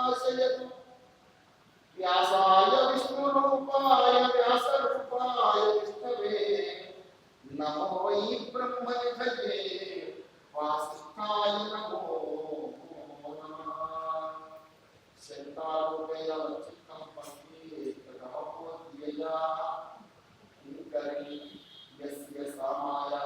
प्रकाशयतु व्यासाय विष्णुरूपाय व्यासरूपाय विष्णवे नमो वै ब्रह्मनिधये वासिष्ठाय नमो नमः शन्तारूपेण वच्चित्तं पन्थी तदमोद्यया किङ्करी यस्य सामाया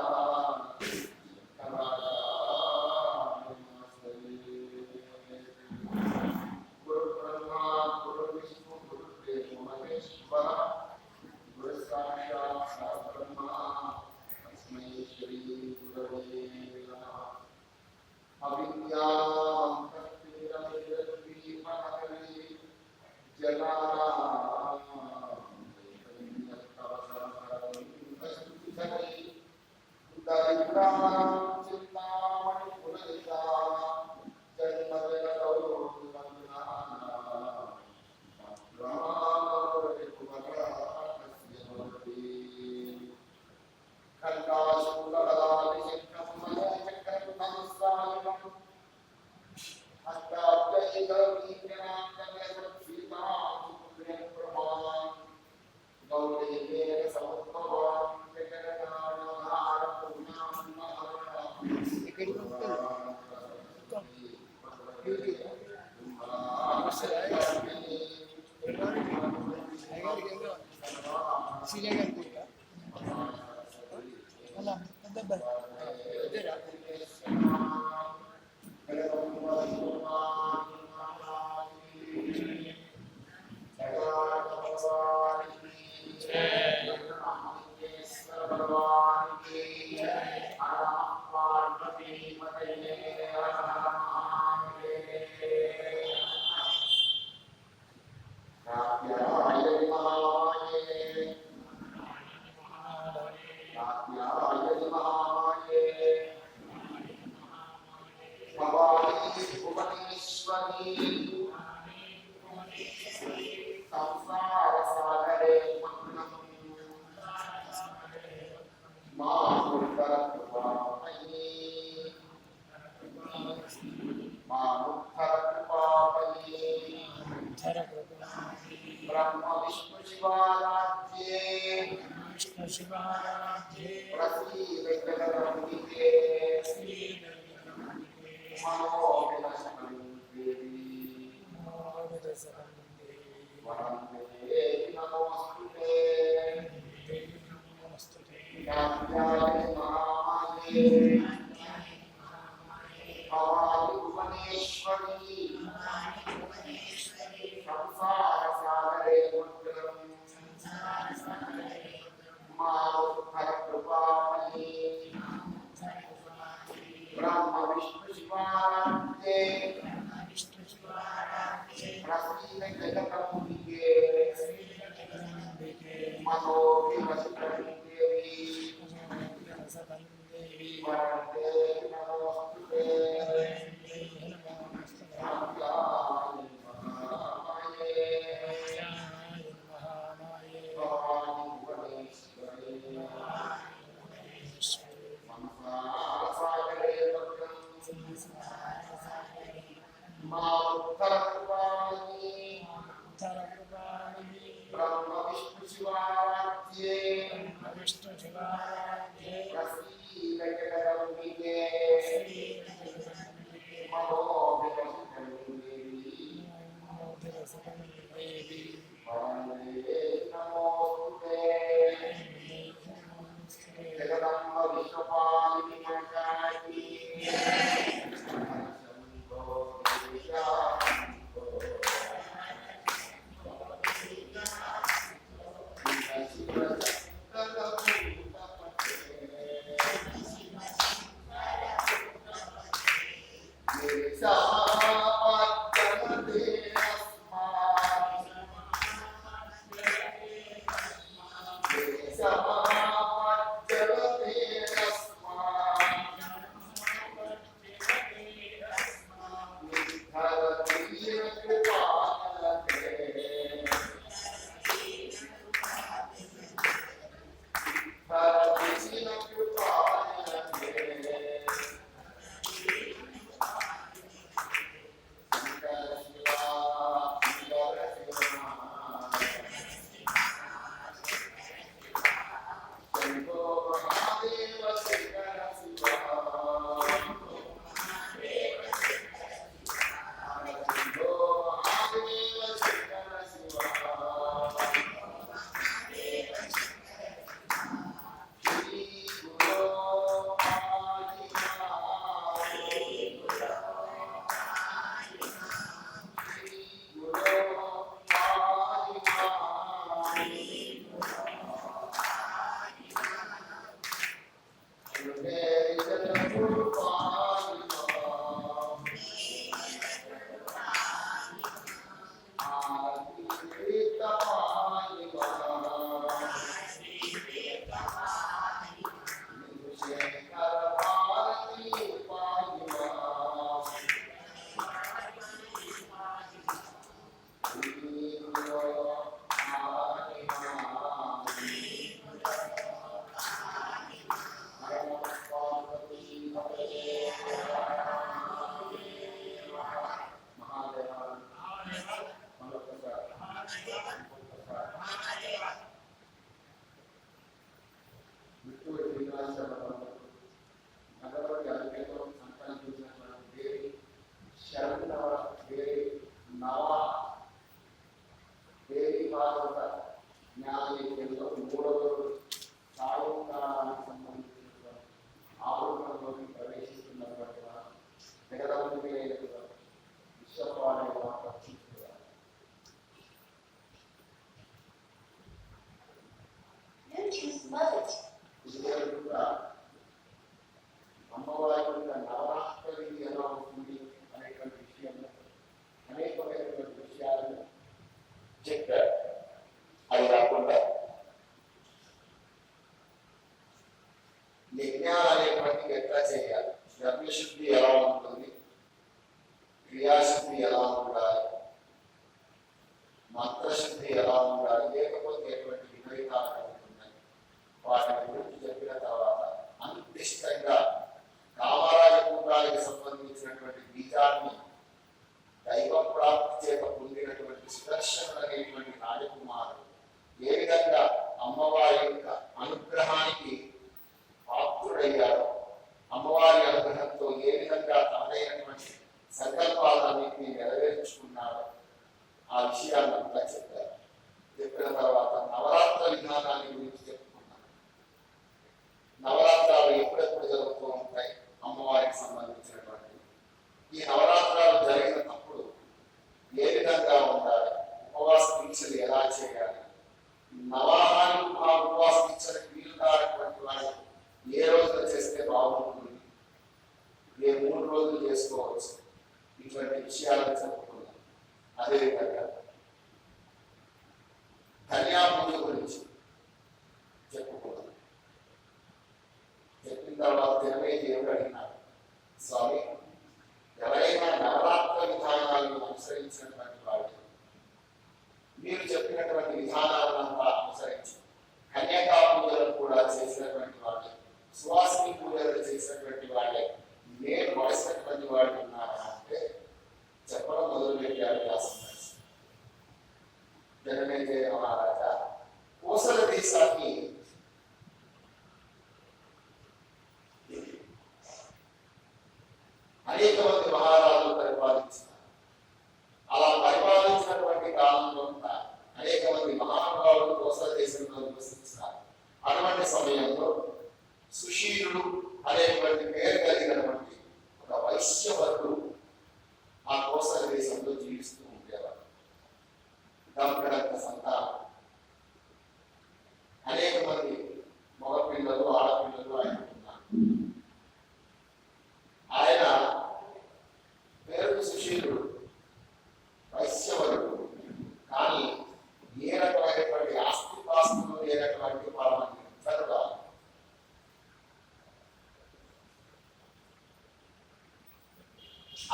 నగరవతి అధికారులు సంకల్పించినటువంటి దేవి శరణవ దేవి నవ దేవి భారత జ్ఞానయజ్ఞంలో మూడవ సాయంకాలానికి సంబంధించినటువంటి ఆరోపణలోకి ప్రవేశిస్తున్నటువంటి వారు జగదమ్మికి విశ్వపాలే రక్షిస్తున్నారు. అమ్మవారి యొక్క నవరాత్రి ఎలా ఉంటుంది అనేటువంటి విషయంలో అనేకమైనటువంటి విషయాలను చెప్పారు. అది కాకుండా యజ్ఞాలు అనేటువంటివి ఎట్లా చేయాలి, ద్రవ్యశుద్ధి ఎలా ఉంటుంది, క్రియాశుద్ధి ఎలా ఉండాలి, మంత్రశుద్ధి ఎలా ఉండాలి, లేకపోతే ఎటువంటి విపరీతాలు కలుగుతున్నాయి, వాటి గురించి చెప్పిన తర్వాత అనిర్దిష్టంగా కామరాజపుత్రానికి సంబంధించినటువంటి బీజాన్ని దైవ ప్రాప్తి చేత పొందినటువంటి సుదర్శనుడు అనేటువంటి రాజకుమారుడు ఏ విధంగా అమ్మవారి యొక్క అనుగ్రహానికి పాత్రుడయ్యాడు, అమ్మవారి అనుగ్రహంతో ఏ విధంగా తనదైనటువంటి సంకల్పాలన్నింటినీ నెరవేర్చుకున్నాడు, ఆ విషయాన్నంతా చెప్పారు. చెప్పిన తర్వాత నవరాత్ర విధానాన్ని గురించి చెప్పుకున్నాను. నవరాత్రాలు ఎప్పుడెప్పుడు జరుగుతూ ఉంటాయి అమ్మవారికి సంబంధించినటువంటి ఈ నవరాత్రాలు జరిగినప్పుడు ఏ విధంగా ఉండాలి, ఉపవాస దీక్షలు ఎలా చేయాలి, నవాహాలు ఆ ఉపవాస దీక్షలకు వీలు కానటువంటి వాళ్ళు ఏ రోజులు చేస్తే బాగుంటుంది, ఏ 3 రోజులు చేసుకోవచ్చు, ఇటువంటి విషయాలను చెప్పుకున్నాం. అదేవిధంగా కన్యాపూజ గురించి చెప్పుకున్నాం. చెప్పిన తర్వాత తినమే దేవుడు అడిగినాడు, స్వామి ఎవరైనా నవరాత్ర విధానాలను అనుసరించినటువంటి వాళ్ళు మీరు చెప్పినటువంటి విధానాలంతా అనుసరించి కన్యకా పూజలను కూడా చేసినటువంటి వాళ్ళే, సువాసిని పూజలు చేసినటువంటి వాళ్ళే నేను వయసినటువంటి వాళ్ళు ఉన్నారా అంటే చెప్పడం మొదలుపెట్టాడు వ్యాసమహర్షి. జనమేజయ మహారాజా కోసల దేశాన్ని అనేక మంది మహారాజులు పరిపాలించినారు. అలా పరిపాలించినటువంటి కాలంలో అనేక మంది మహానుభావులు కోసల దేశంలో నివసించినారు. అటువంటి సమయంలో సుశీలుడు అనేటువంటి పేరు కలిగినటువంటి ఒక వైశ్యవర్గుడు ఆ కోసల దేశంలో జీవిస్తూ ఉండేవారు. దంపడంత సంతానం, అనేక మంది మగపిల్లలు ఆడపిల్లలు ఆయన ఉన్నారు. ఆయన పేరు సుశీలుడు, వైశ్యవర్గుడు, కానీ ఏ రకమైనటువంటి ఆస్తిపాస్తులు లేనటువంటి పరమనిర్ధనుడు.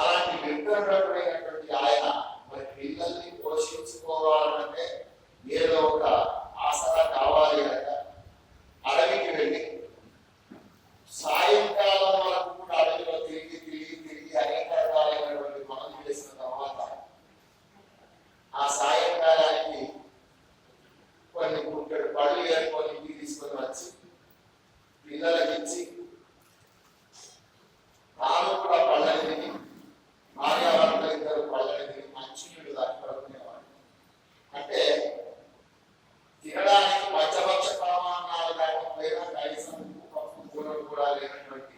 అలాంటి నిర్ధనుడైనటువంటి ఆయన మరి పిల్లల్ని పోషించుకోవాలంటే ఏదో ఒక ఆసరా కావాలి కనుక అడవికి వెళ్ళి సాయంకాలం వరకు కూడా అడవిలో తిరిగి అనేక రకాలైనటువంటి పనులు చేసిన తర్వాత ఆ సాయంకాలానికి కొన్ని గుట్టెడు పళ్ళు ఏర్కొని ఇంటికి తీసుకొని వచ్చి పిల్లలకి ఇచ్చి తాను కూడా పళ్ళని తిని భార్యాభర్తలు ఇద్దరు పళ్ళని తిని మంచినీళ్ళు దాటి పడుకునేవాడు. అంటే తినడానికి మధ్యపక్ష ప్రమాణాలు లేకపోయినా కనీసం పప్పు కూరలు కూడా లేనటువంటి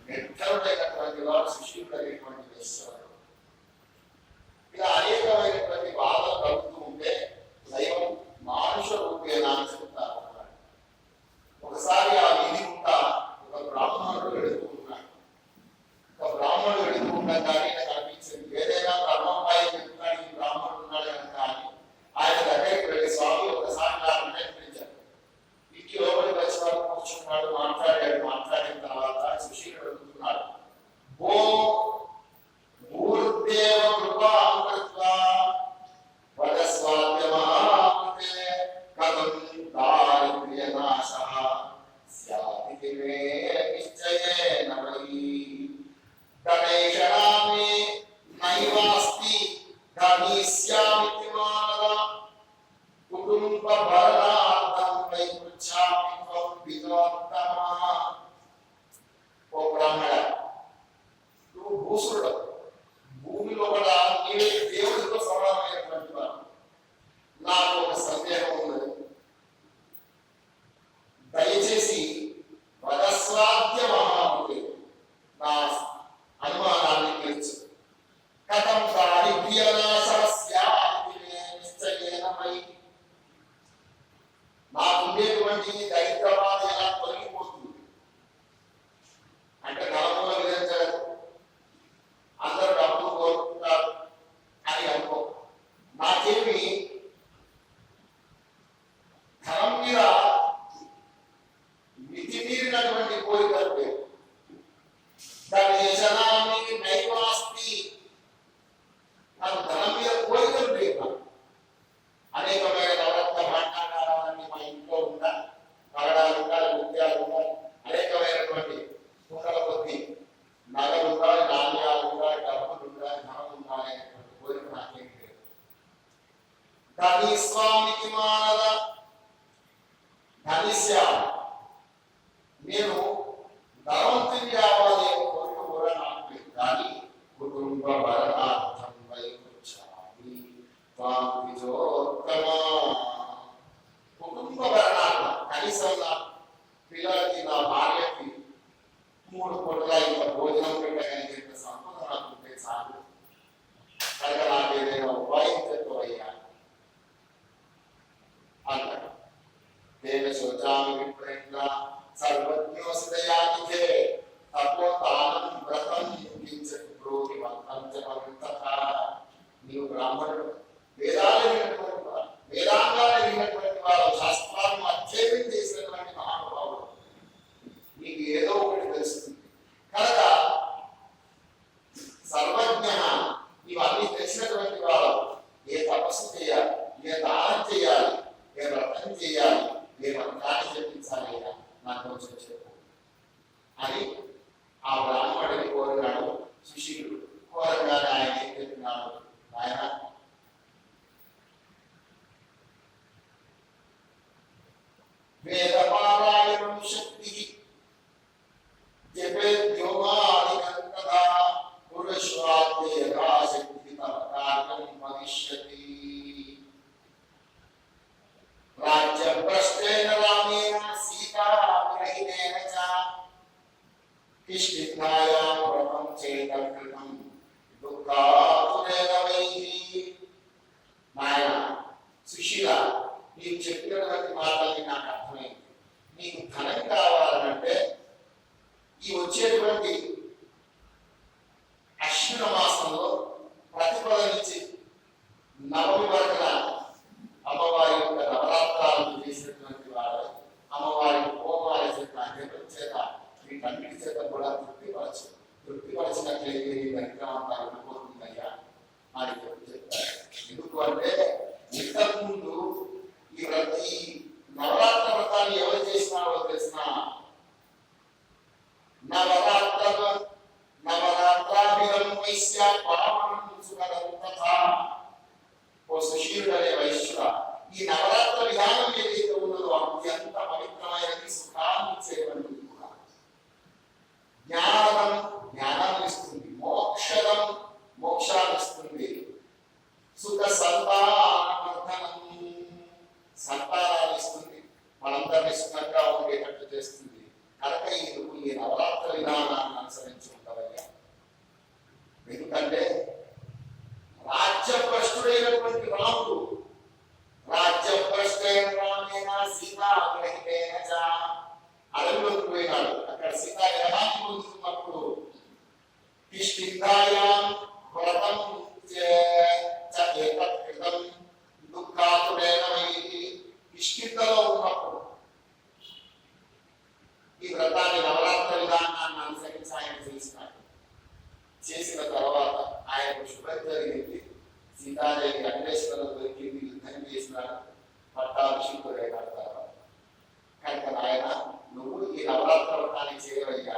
నిర్ధరుడైనటువంటి వాడు శిష్యుడు అనేటువంటి వేశ్వరుడు. ఇలా అనేకమైనటువంటి బాధలు కలుగుతూ ఉంటే దైవం మానుష రూపేనా అని చెప్తారు. ఒకసారి ఆ వీధి గుంట ఒక బ్రాహ్మణుడు వెళుతూ ఉన్నాడు. ఒక బ్రాహ్మణుడు వెళుతూ ఉండగానే కనిపించింది. ఏదైనా బ్రహ్మంపై చెప్తున్నాడు, ఈ బ్రాహ్మణుడు ఉన్నాడు కనుక అని ఆయన దగ్గరికి వెళ్ళి స్వామి ఒకసారి నాకు పిలిచాడు. ఇంటి లోపలికి వచ్చి వాడు కూర్చున్నాడు, మాట్లాడిన తర్వాత సుశీలుడు అడుగుతున్నాడు, ఓ భూర్దేవ కృపా అమృత్వా వదస్వాద్యమాతే కథం దారిద్ర్యనాశః స్యాతి మే నిశ్చయేన వై గణేశనామే నైవాస్తి గణేశ్యామితి మానవ కుటుంబ భరణార్థం వై పృచ్ఛామి త్వం విద్వాంతమః నేను ధనవంతుని కావాలి అని కోరిక కూడా నాకు లేదు, కానీ కుటుంబ భరణార్థం వైపుచ్చామి త్వాం విజోత్తమా. కుటుంబ భరణార్థం కనీసం నా పిల్లలకి నా భార్యకి 3 పూటల ఇంత భోజనం పెట్టగలిగేంత సంపద నాకు ఉంటే చాలు. కనుక నాకు ఏదైనా ఉపాయం చెప్పవయ్యా అంటాడు. దేవ శోచామి విప్రేంద్ర సర్వజ్ఞోసిదయానికే తపోతానం వ్రతం కించిత్ బ్రూహి మంత్రం జపంతః. నీవు బ్రాహ్మణుడు, వేదాంగాలు విన్నటువంటి వాడు, శాస్త్రాలను అధ్యయనం చేసినటువంటి మహానుభావుడు, నీకు ఏదో ఒకటి తెలుస్తుంది కనుక సర్వజ్ఞ, నీవు అన్ని తెలిసినటువంటి వాడు. ఏ తపస్సు చేయాలి, ఏ దానం చేయాలి, ఏ వ్రతం చేయాలి, ఏ మంత్రాన్ని జపించాలయ్యా నాకు కొంచెం చెప్పు అని ఆ బ్రాహ్మణుడిని కోరినాడు శిష్యుడు. కోరగానే ఆయన ఏం చెప్పినాడు, ఆయన వేదపారాయణం శక్తి జపేద్యోగాదికంతదా పురుష్వాద్య యథాశక్తి తవ కార్యం భవిష్యతి. రాజ్యభ్రష్టేన రామేణ సీతా విరహితేన చ కిష్కింధాయాం వ్రతం చేతకృతం దుఃఖాతురేణ వైః. నాయన సుశీల, నీవు చెప్పినటువంటి మాటల్ని నాకు అర్థమైంది. నీకు ధనం కావాలంటే ఈ వచ్చేటువంటి అశ్విన మాసంలో ప్రతిపద నుంచి నవమి వరకున అమ్మవారి యొక్క నవరాత్రాలను చేసినటువంటి వాడు అమ్మవారికి హోమాల చేత అధ్యయనం చేత వీటన్నిటి చేత కూడా తృప్తిపరచినట్లయితే ఈ దరిద్రమంతా వెళ్ళిపోతుందయ్యా అని చెప్పారు. ఎందుకు అంటే ఇంతకుముందు ఈ నవరాత్ర వ్రతాన్ని ఎవరు చేసినారో తెలిసిన నవరాత్రాభిరం వైశ్య పావనం సుఖదం తథా. ఓ సుశీలుడు అనే వైశ్యుడ, ఈ నవరాత్ర విధానం ఏదైతే ఉన్నదో అత్యంత పవిత్రమైనది, సుఖాన్ని ఇచ్చేటువంటిది కూడా. జ్ఞానం జ్ఞానాన్ని ఇస్తుంది, మోక్షదం మోక్షాన్ని ఇస్తుంది, సుఖ సంతానం సంతానాన్ని ఇస్తుంది, మనందరినీ సుఖంగా ఉండేటట్టు చేస్తుంది. కనుక ఈ నవరాత్ర విధానాన్ని అనుసరించి ఉండవయ్యా. ఎందుకంటే రాజ్యభ్రష్టుడైనటువంటి రాముడు, రాజ్యభ్రష్టైన రామేణ సీతా విరహితేన చ అడవిలోకి పోయినాడు. అక్కడ సీతా విరహాన్ని పొందుతున్నప్పుడు కిష్కింధాయాం వ్రతం ఏకత్కృతం దుఃఖాతురేణ వైః. కిష్కింధలో ఉన్నప్పుడు ఈ వ్రతాన్ని నవరాత్ర విధానాన్ని అనుసరించి ఆయన చేసినాడు. చేసిన తర్వాత ఆయనకు శుభం జరిగింది, సీతాదేవి అన్వేషణలో దొరికింది, యుద్ధం చేసినాడు, పట్టాభిషిక్తుడైనాడు. తర్వాత కనుక నాయన నువ్వు ఈ నవరాత్ర వ్రతాన్ని చేయవయ్యా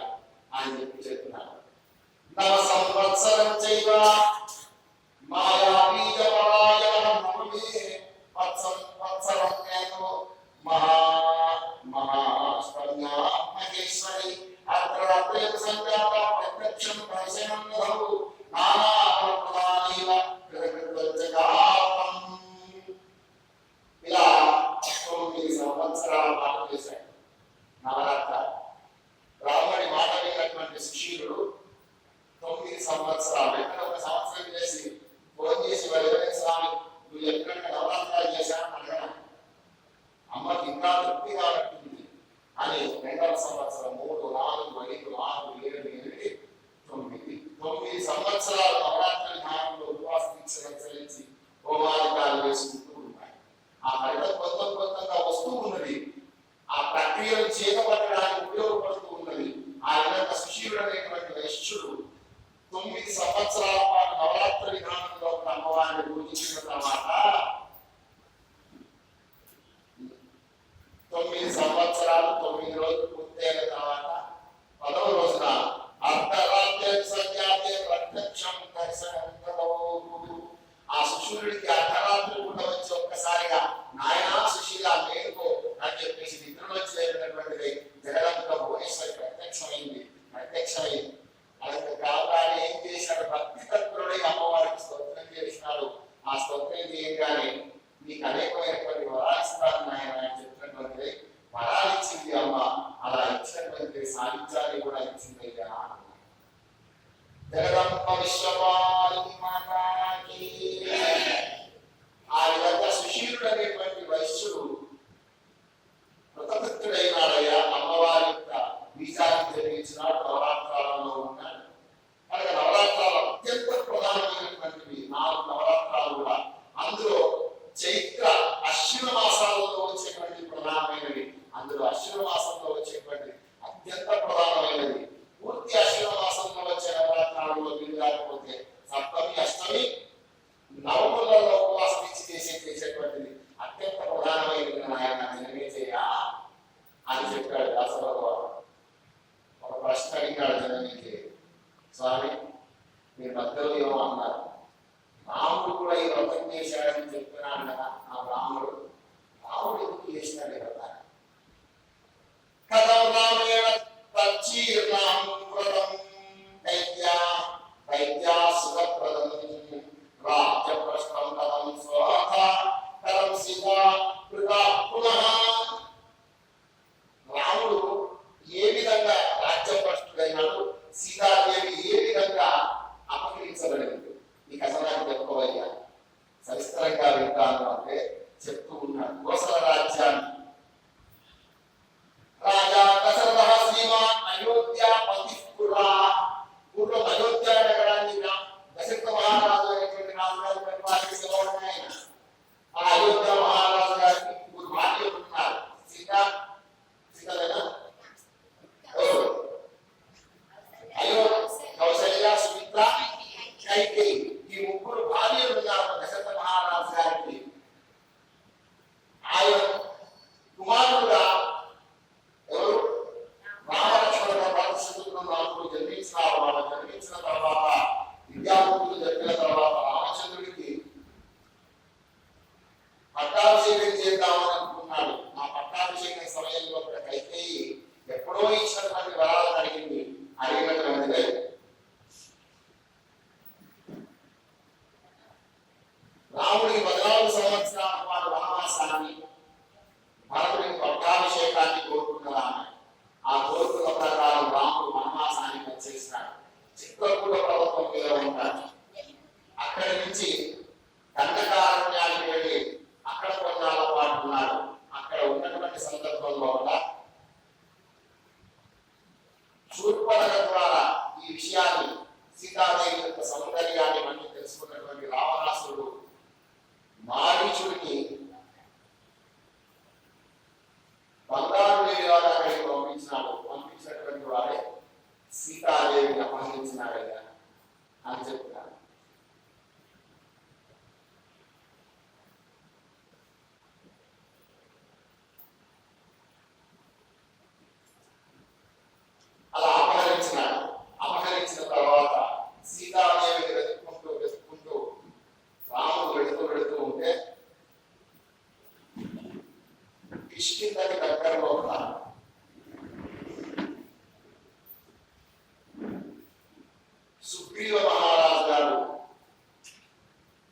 అని చెప్తున్నాడు. నవ సంవత్సరం చైవ మాయా బీజపరాయణ నవమే వత్సరం నేను మహాష్టమ్యా మహేశ్వరి అత్ర సంజాత ప్రత్యక్షం దర్శనం నభు నానా ప్రధానైవ కృతకృతజగాతం. ఇలా 9 సంవత్సరాల పాటు చేశాడు నవరాత్ర. రాముడి మాట విన్నటువంటి సుశీలుడు 9 సంవత్సరాలు, ఎక్కడ ఒక సంవత్సరం చేసి ఫోన్ చేసి ఎవరైనా స్వామి నువ్వు ఎక్కడికి నవరాత్రాలు చేశాను అడగడా, అమ్మకి ఇంకా తృప్తి కాబట్టి అని 2వ సంవత్సరం 3, 4, 5, 6, 7, 8, 9 సంవత్సరాలు నవరాత్రి ధ్యానంలో ఉపవాస దీక్ష అనుసరించి హోమాధికారులు వేసుకుంటూ ఉన్నాయి. ఆ ఫలితం కొత్తగా వస్తూ ఉన్నది, ఆ ప్రక్రియను చేతపట్టడానికి ఉపయోగపడుతూ ఉన్నది. ఆ విధంగా సుశీలుడు అనేటువంటి ఉన్నటువంటి సాహిత్యాన్ని కూడా ఇచ్చిందయ్యా. జగదంబ విశ్వపాలిని మాతాకి. ఆ విధంగా సుశీలుడు అనేటువంటి వైశ్యుడు కృతకృత్యుడైనాడయ్యా. అమ్మవారి యొక్క బీజాన్ని జరిగించినాడు. నవరాత్రాలలో ఉన్నాడు. అలాగే నవరాత్రాలు అత్యంత ప్రధానమైనటువంటివి 4 నవరాత్రాలు కూడా. అందులో చైత్ర అశ్విన మాసాలలో వచ్చేటువంటి ప్రధానమైనవి. అందులో అశ్విన మాసంలో వచ్చేటువంటి అత్యంత ప్రధానమైనది. పూర్తి అశ్విన మాసంలో వచ్చే నవరాత్రాలలో వీలు లేకపోతే సప్తమి, అష్టమి, నవములలో ఉపవాసం ఇచ్చి చేసేటువంటిది అత్యంత ప్రధానమైనది. ఆయన జనమేజయ్యా అని చెప్పాడు దాసభగవాను. ఒక ప్రశ్న అడిగాడు జనమేజయ, స్వామి మీరు మధ్యలో ఏమో అన్నారు, రాముడు కూడా ఈ వ్రతం చేశాడని చెప్తున్నాడు కదా ఆ బ్రాహ్మణుడు. రాముడు ఎందుకు చేసినాడు కదా? కథం రామేణ తచ్చీర్ణం వ్రతం దైత్యా సుఖప్రదం రాజ్యప్రష్టం కథం స్వాహ కథం సీతా కృతా పునః. రాముడు ఏ విధంగా రాజ్యప్రష్టుడైనాడు, సీతాదేవి ఏ విధంగా అపహరించబడింది, ఈ కథ నాకు చెప్పుకోవయ్యా. సవిస్తరంగా వింటాను అంటే చెప్తూ ఉన్నాడు. కోసల రాజ్యాన్ని రాజా దశరథ శ్రీమాన్ అయోధ్య పతిపురా. పూర్వం అయోధ్య నగరాన్ని దశరథ మహారాజు అనేటువంటి రాజుగారు పరిపాలించేవాడు ఆయన. ఆ అయోధ్య మహారాజు గారికి 3 భార్యలు ఉన్నారు. సీతనా కౌసల్య, సుమిత్ర, కైకేయి. ఈ 3 భార్యలు ఉన్నారు దశరథ మహారాజు గారికి. ఆయన కుమారుడుగా ఎవరు? రామలక్ష్మణ పరమశుద్ధులు 4 జన్మించినారు. వాళ్ళు జన్మించిన తర్వాత విద్యాబుద్ధులు జరిగిన తర్వాత రామచంద్రుడికి పట్టాభిషేకం చేద్దామని అనుకున్నాడు. ఆ పట్టాభిషేకం సమయంలో కూడా కైకేయి ఎప్పుడో ఇచ్చినటువంటి వరాలను అడిగింది. అడిగినటువంటిదే రాముడికి 14 సంవత్సరాల పాటు వనవాసాన్ని, భరతుడికి పట్టాభిషేకాన్ని కోరుకున్నదా. ఆ కోరుకున్న ప్రకారం రాముడు వనవాసానికి వచ్చేసినాడు. చిత్రకూట పర్వతం మీద ఉంటాడు. అక్కడి నుంచి దండకారణ్యానికి వెళ్ళి అక్కడ కొన్నాళ్ళ పాటు ఉన్నాడు. అక్కడ ఉన్నటువంటి సందర్భంలో శూర్పణఖ ద్వారా ఈ విషయాన్ని, సీతాదేవి యొక్క సౌందర్యాన్ని మనకి తెలుసుకున్నటువంటి రావణాసురుడు మారీచుడికి బంగారు వేలాగా అక్కడికి పంపించినాడు. పంపించినటువంటి వాడే సీతాదేవిని అపహరించినాడయ్యా అని చెప్తున్నాడు. అలా అపహరించినాడు. అపహరించిన తర్వాత సీతాదేవిని వెతుక్కుంటూ రాముడు వెళుతూ ఉంటే కిష్కింధకి దగ్గరలో సుగ్రీవ మహారాజు గారు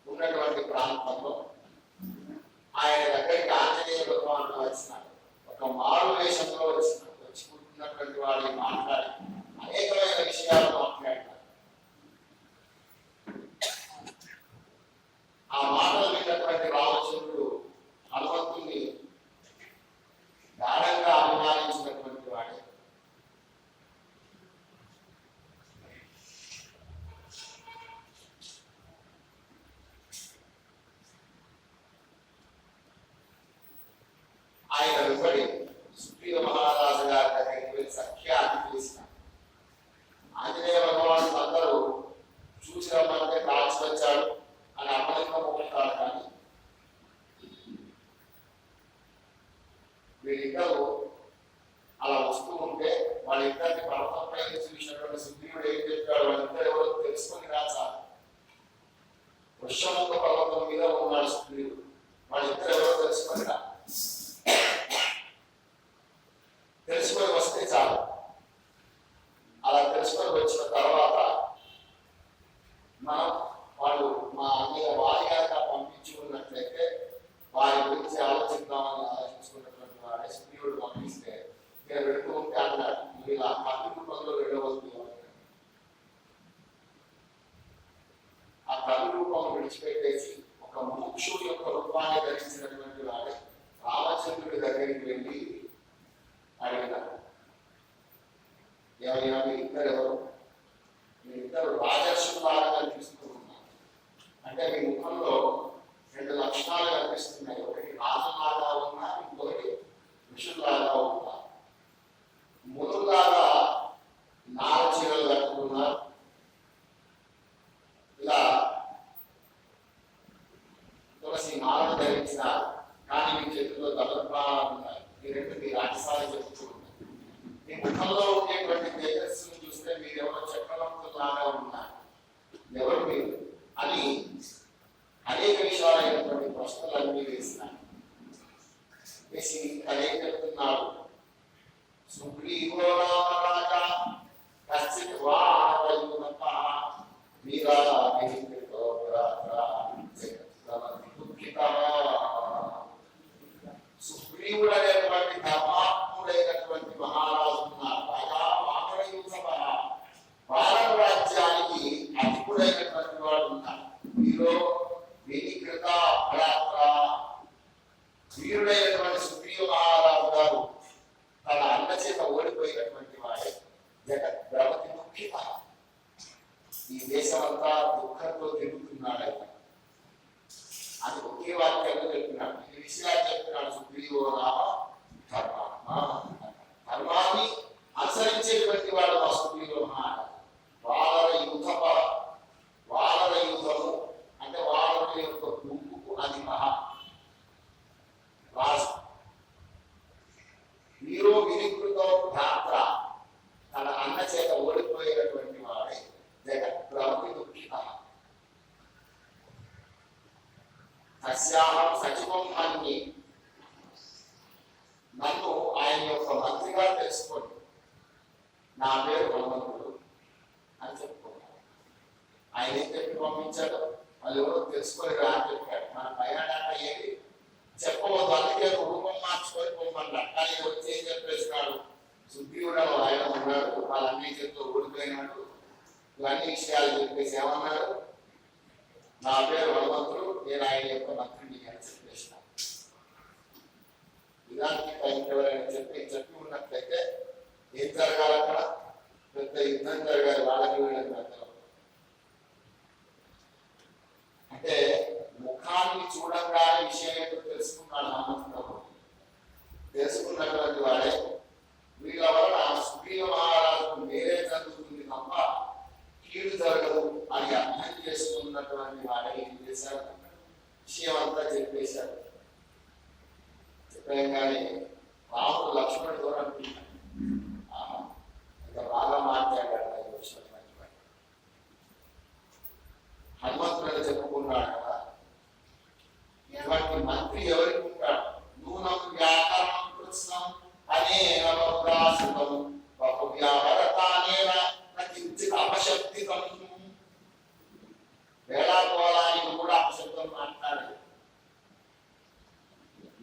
ఉన్నటువంటి ప్రాంతంలో ఆయన దగ్గరికి ఆంజనేయ భగవానుడు వచ్చినాడు. ఒక మారు వేషంలో వచ్చినాడు. వచ్చి కూర్చున్నటువంటి వాడిని మాట్లాడి అనేకమైన విషయాలు మాట్లాడినారు. ఆ మాటలు విన్నటువంటి రామచంద్రుడు హనుమంతుని గాఢంగా అభిమానించినటువంటి వాడే. ఆయన వెంబడి సుగ్రీవ మహారాజు గారి దగ్గరికి వెళ్ళి సఖ్య ఏమైనా మీరిద్దరు ఎవరు? మీరిద్దరు రాజర్షులాగా కనిపిస్తూ ఉన్నారు. అంటే మీ ముఖంలో రెండు లక్షణాలు కనిపిస్తున్నాయి. ఒకటి రాజులాగా ఉన్నా, ఇంకొకటి ఋషుల్లాగా ఉన్నా. మునులాగా నార చీరలు కట్టుకున్నారు, ఇలా తులసి మాలను ధరించినారు. కానీ మీ చేతుల్లో దళప్రాణాలు ఉన్నాయి. ఈ రెండు మీ రాజసాలు చెప్తూ ఉన్నాయి. మీ ముఖంలో ఉండేటువంటి తేజస్సును చూస్తే మీరు ఎవరో చక్రవర్తులాగా ఉన్నారు, ఎవరు మీరు అని అనేక విషయాలైనటువంటి ప్రశ్నలన్నీ వేసినారు. వేసి అదే చెప్తున్నాడు. సుగ్రీవో రామరాజ కశ్చిత్ వానరయునః వీరా విహితో భ్రాత్రా దుఃఖితః. సుగ్రీవుడు అనేటువంటి ధర్మాత్ముడైనటువంటి మహారాజు ఉన్నారు. రాజా వానరయునః, వానర రాజ్యానికి అధికుడైనటువంటి వాడు ఉన్నారు. వీరో వినికృత భ్రాత్ర, వీరుడైనటువంటి సుగ్రీవ మహారాజు గారు తన అన్న చేత ఓడిపోయినటువంటి వాడే. జగత్ ద్రవతి దుఃఖిత, ఈ దేశమంతా దుఃఖంతో తిరుగుతున్నాడు అని ఒకే వాక్యంలో చెప్పినాడు. ఈ విషయాలు చెప్పినాడు. సుగ్రీవో రామ ధర్మాత్మ, ధర్మాన్ని అనుసరించేటువంటి వాడు మా సుగ్రీవ మహారాజు. వానర యూథప, వానర యూథము అంటే వానరుల యొక్క గుంపుకు అధిపః రాజు. వీరో వినికృతో భ్రాత్ర, తన అన్న చేత ఓడిపోయినటువంటి వాడే. జగత్ ద్రవతి దుఃఖితః. తస్యాహం సచివం అన్ని, నన్ను ఆయన యొక్క మంత్రిగా తెలుసుకోండి, నా పేరు హనుమంతుడు అని చెప్పుకున్నాడు. ఆయన ఏం చెప్పి పంపించాడు? వాళ్ళు ఎవరో తెలుసుకోలేదా అని చెప్పాడు. మన పైన ఏది చెప్పవద్దు, అందుకే రూపం మార్చుకొని పొమ్మన్నాడు. కానీ వచ్చి ఏం చెప్పేస్తున్నాడు? సుగ్రీవుడు ఆయన ఉన్నాడు, వాళ్ళన్నీ చెప్తూ ఓడిపోయినాడు, ఇవన్నీ విషయాలు చెప్పేసి ఏమన్నాడు? నా పేరు హనుమంతుడు, నేను ఆయన యొక్క మంత్రిని అని చెప్పేసిన. ఇలాంటి టైంకి ఎవరైనా చెప్పి ఉన్నట్లయితే ఏం జరగాలి? అక్కడ పెద్ద యుద్ధం జరగాలి వాళ్ళకి వీళ్ళకి మధ్యలో. అంటే ముఖాన్ని చూడంగానే విషయం ఏంటో తెలుసుకున్నాడు హనుమంతుడు. తెలుసుకున్నటువంటి వాడే వీళ్ళ వలన సుగ్రీవ మహారాజుకు మేరే జరుగుతుంది తప్ప కీడు జరగదు అని అర్థం చేసుకున్నటువంటి వాడే ఏం చేశాడు? విషయం అంతా చెప్పేశాడు. చెప్పగానే రాముడు లక్ష్మణుడు కూడా అనుకుంటాడు, ఇంకా బాగా మాట్లాడాడు. హనుమంతుడు చెప్పుకున్నాడు కదా, ఇటువంటి మంత్రి ఎవరికి ఉంటాడు? నూనం వ్యాకరణం కృష్ణం అనేన బహురాశ్రితం బహువ్యాహరతానేన కించిత్ అపశబ్దితం. వేళాకోళానికి కూడా అపశబ్దం మాట్లాడాడు.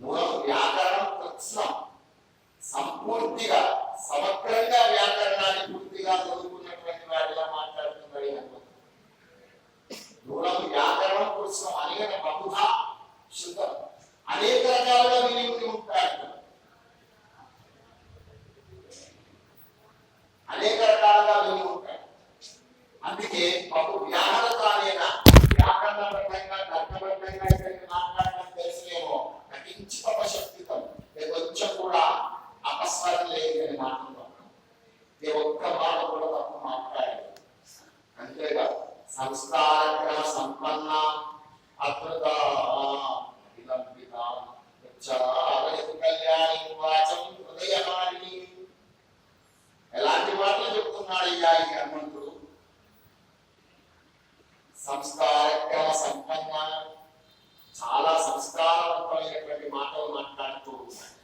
నూనం వ్యాకరణం కృష్ణం, సంపూర్తిగా సమగ్రంగా వ్యాకరణాన్ని పూర్తిగా చదువుకున్నటువంటి వాడిలా మాట్లాడుతున్నాడు హనుమంతుడు. నూనం వ్యాకరణం కృష్ణం అనేన బహుధా శుద్ధం, అనేక రకాలుగా విని ఉంటాడు. అనేక రకాలుగా విని ఉంటాడు. అందుకే బహు వ్యాహరతానేన, వ్యాకరణబద్ధంగా తర్కబద్ధంగా మాట్లాడడం తెలిసినేమో కించిత్ అపశబ్దితం, కొంచెం కూడా అపస్వరం లేదని మాట్లాడుతున్నాం. ఏ ఒక్క మాట కూడా తప్పు మాట్లాడాడు. అంతేకాదు సంస్కారక్రమ సంపన్న అద్భుత విలంబిత కళ్యాణి వాచం హృదయహారిణి. ఎలాంటి మాటలు చెప్తున్నాడు అయ్యా ఈ హనుమంతుడు? సంస్కారక్రమ సంపన్న, చాలా సంస్కారవంతమైనటువంటి మాటలు మాట్లాడుతూ ఉన్నాడు.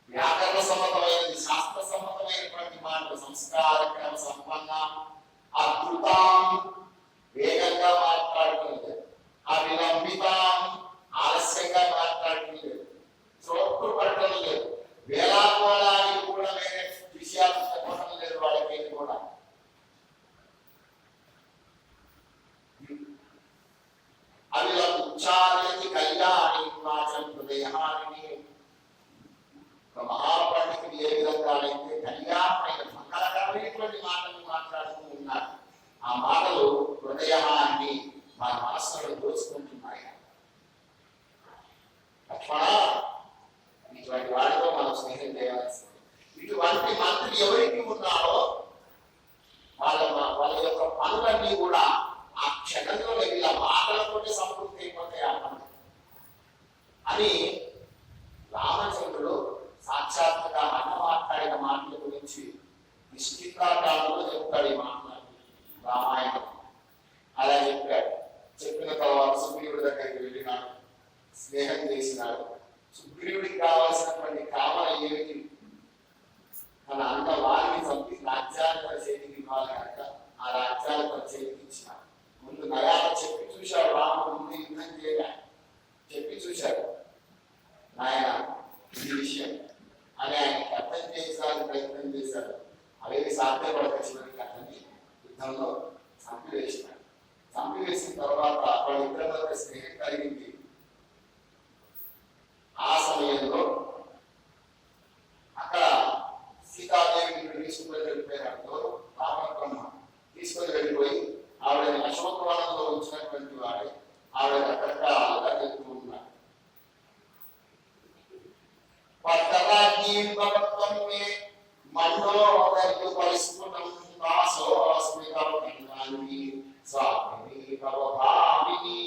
వ్యాకరణ సమ్మతమైనది, శాస్త్ర సమ్మతమైనటువంటి మాటలు. సంస్కారక్రమ సంపన్న, అద్భుతం, వేగంగా మాట్లాడుతుంది. అవిలంబితం, ఆలస్యంగా మాట్లాడుతుంది. చోట్లు పట్టడం లేదు. వేలాకోళానికి కూడా వేరే విషయాలు చెప్పడం లేదు వాళ్ళకి కూడా. అవి ఉచ్చారణకి కళ్యాణి వాచం హృదయహారిణి. ఒక మహాపండితుడు ఏ విధంగా అయితే కళ్యాణ ఆసక్తి ఎవరికి ఉన్నాడో వాళ్ళ యొక్క పనులన్నీ కూడా ఆ క్షణంలో వీళ్ళ మాటలతోనే సంతృప్తి అయిపోతాయి ఆ పనులు అని రామచంద్రుడు సాక్షాత్తుగా అన్న మాట్లాడిన మాటల గురించి నిష్ఠితాకాలంలో చెప్తాడు. ఈ మాట్లాడి రామాయణం అలా చెప్పాడు. చెప్పిన తర్వాత సుగ్రీవుడి దగ్గరికి వెళ్ళినాడు, స్నేహం చేసినాడు. సుగ్రీవుడికి కావాల్సినటువంటి కామన ఏమిటి? తన అన్న వారిని చంపి రాజ్యాన్ని తన చేతికి ఇవ్వాలి కనుక ఆ రాజ్యాన్ని తన చేతికి ఇచ్చినాడు. ముందు నయాన చెప్పి చూశాడు. రాముడు ముందు యుద్ధం చేయగా చెప్పి చూశాడు. నాయన ఈ విషయం అని ఆయనకి అర్థం చేయించడానికి ప్రయత్నం చేశాడు. అవేవి సాధ్యపడక చివరికి అతన్ని యుద్ధంలో చంపివేసినాడు. చంపివేసిన తర్వాత వాళ్ళిద్దరి మధ్య స్నేహం కలిగింది. ఆ సమయంలో అక్కడ సీతాదేవిని తీసుకుని వెళ్ళిపోయినట్టు రామబ్రహ్మ తీసుకొని వెళ్ళిపోయి ఆవిడని అశోకవనంలో ఉంచినటువంటి వాడే ఆవిడ రకరకాలుగా చెప్తూ ఉన్నాడు. పట్టరాజ్ఞీత్వం మే మండోదర్య పరిస్ఫుటం దాసో స్మితం కన్నాని స్వామిని భవభామిని.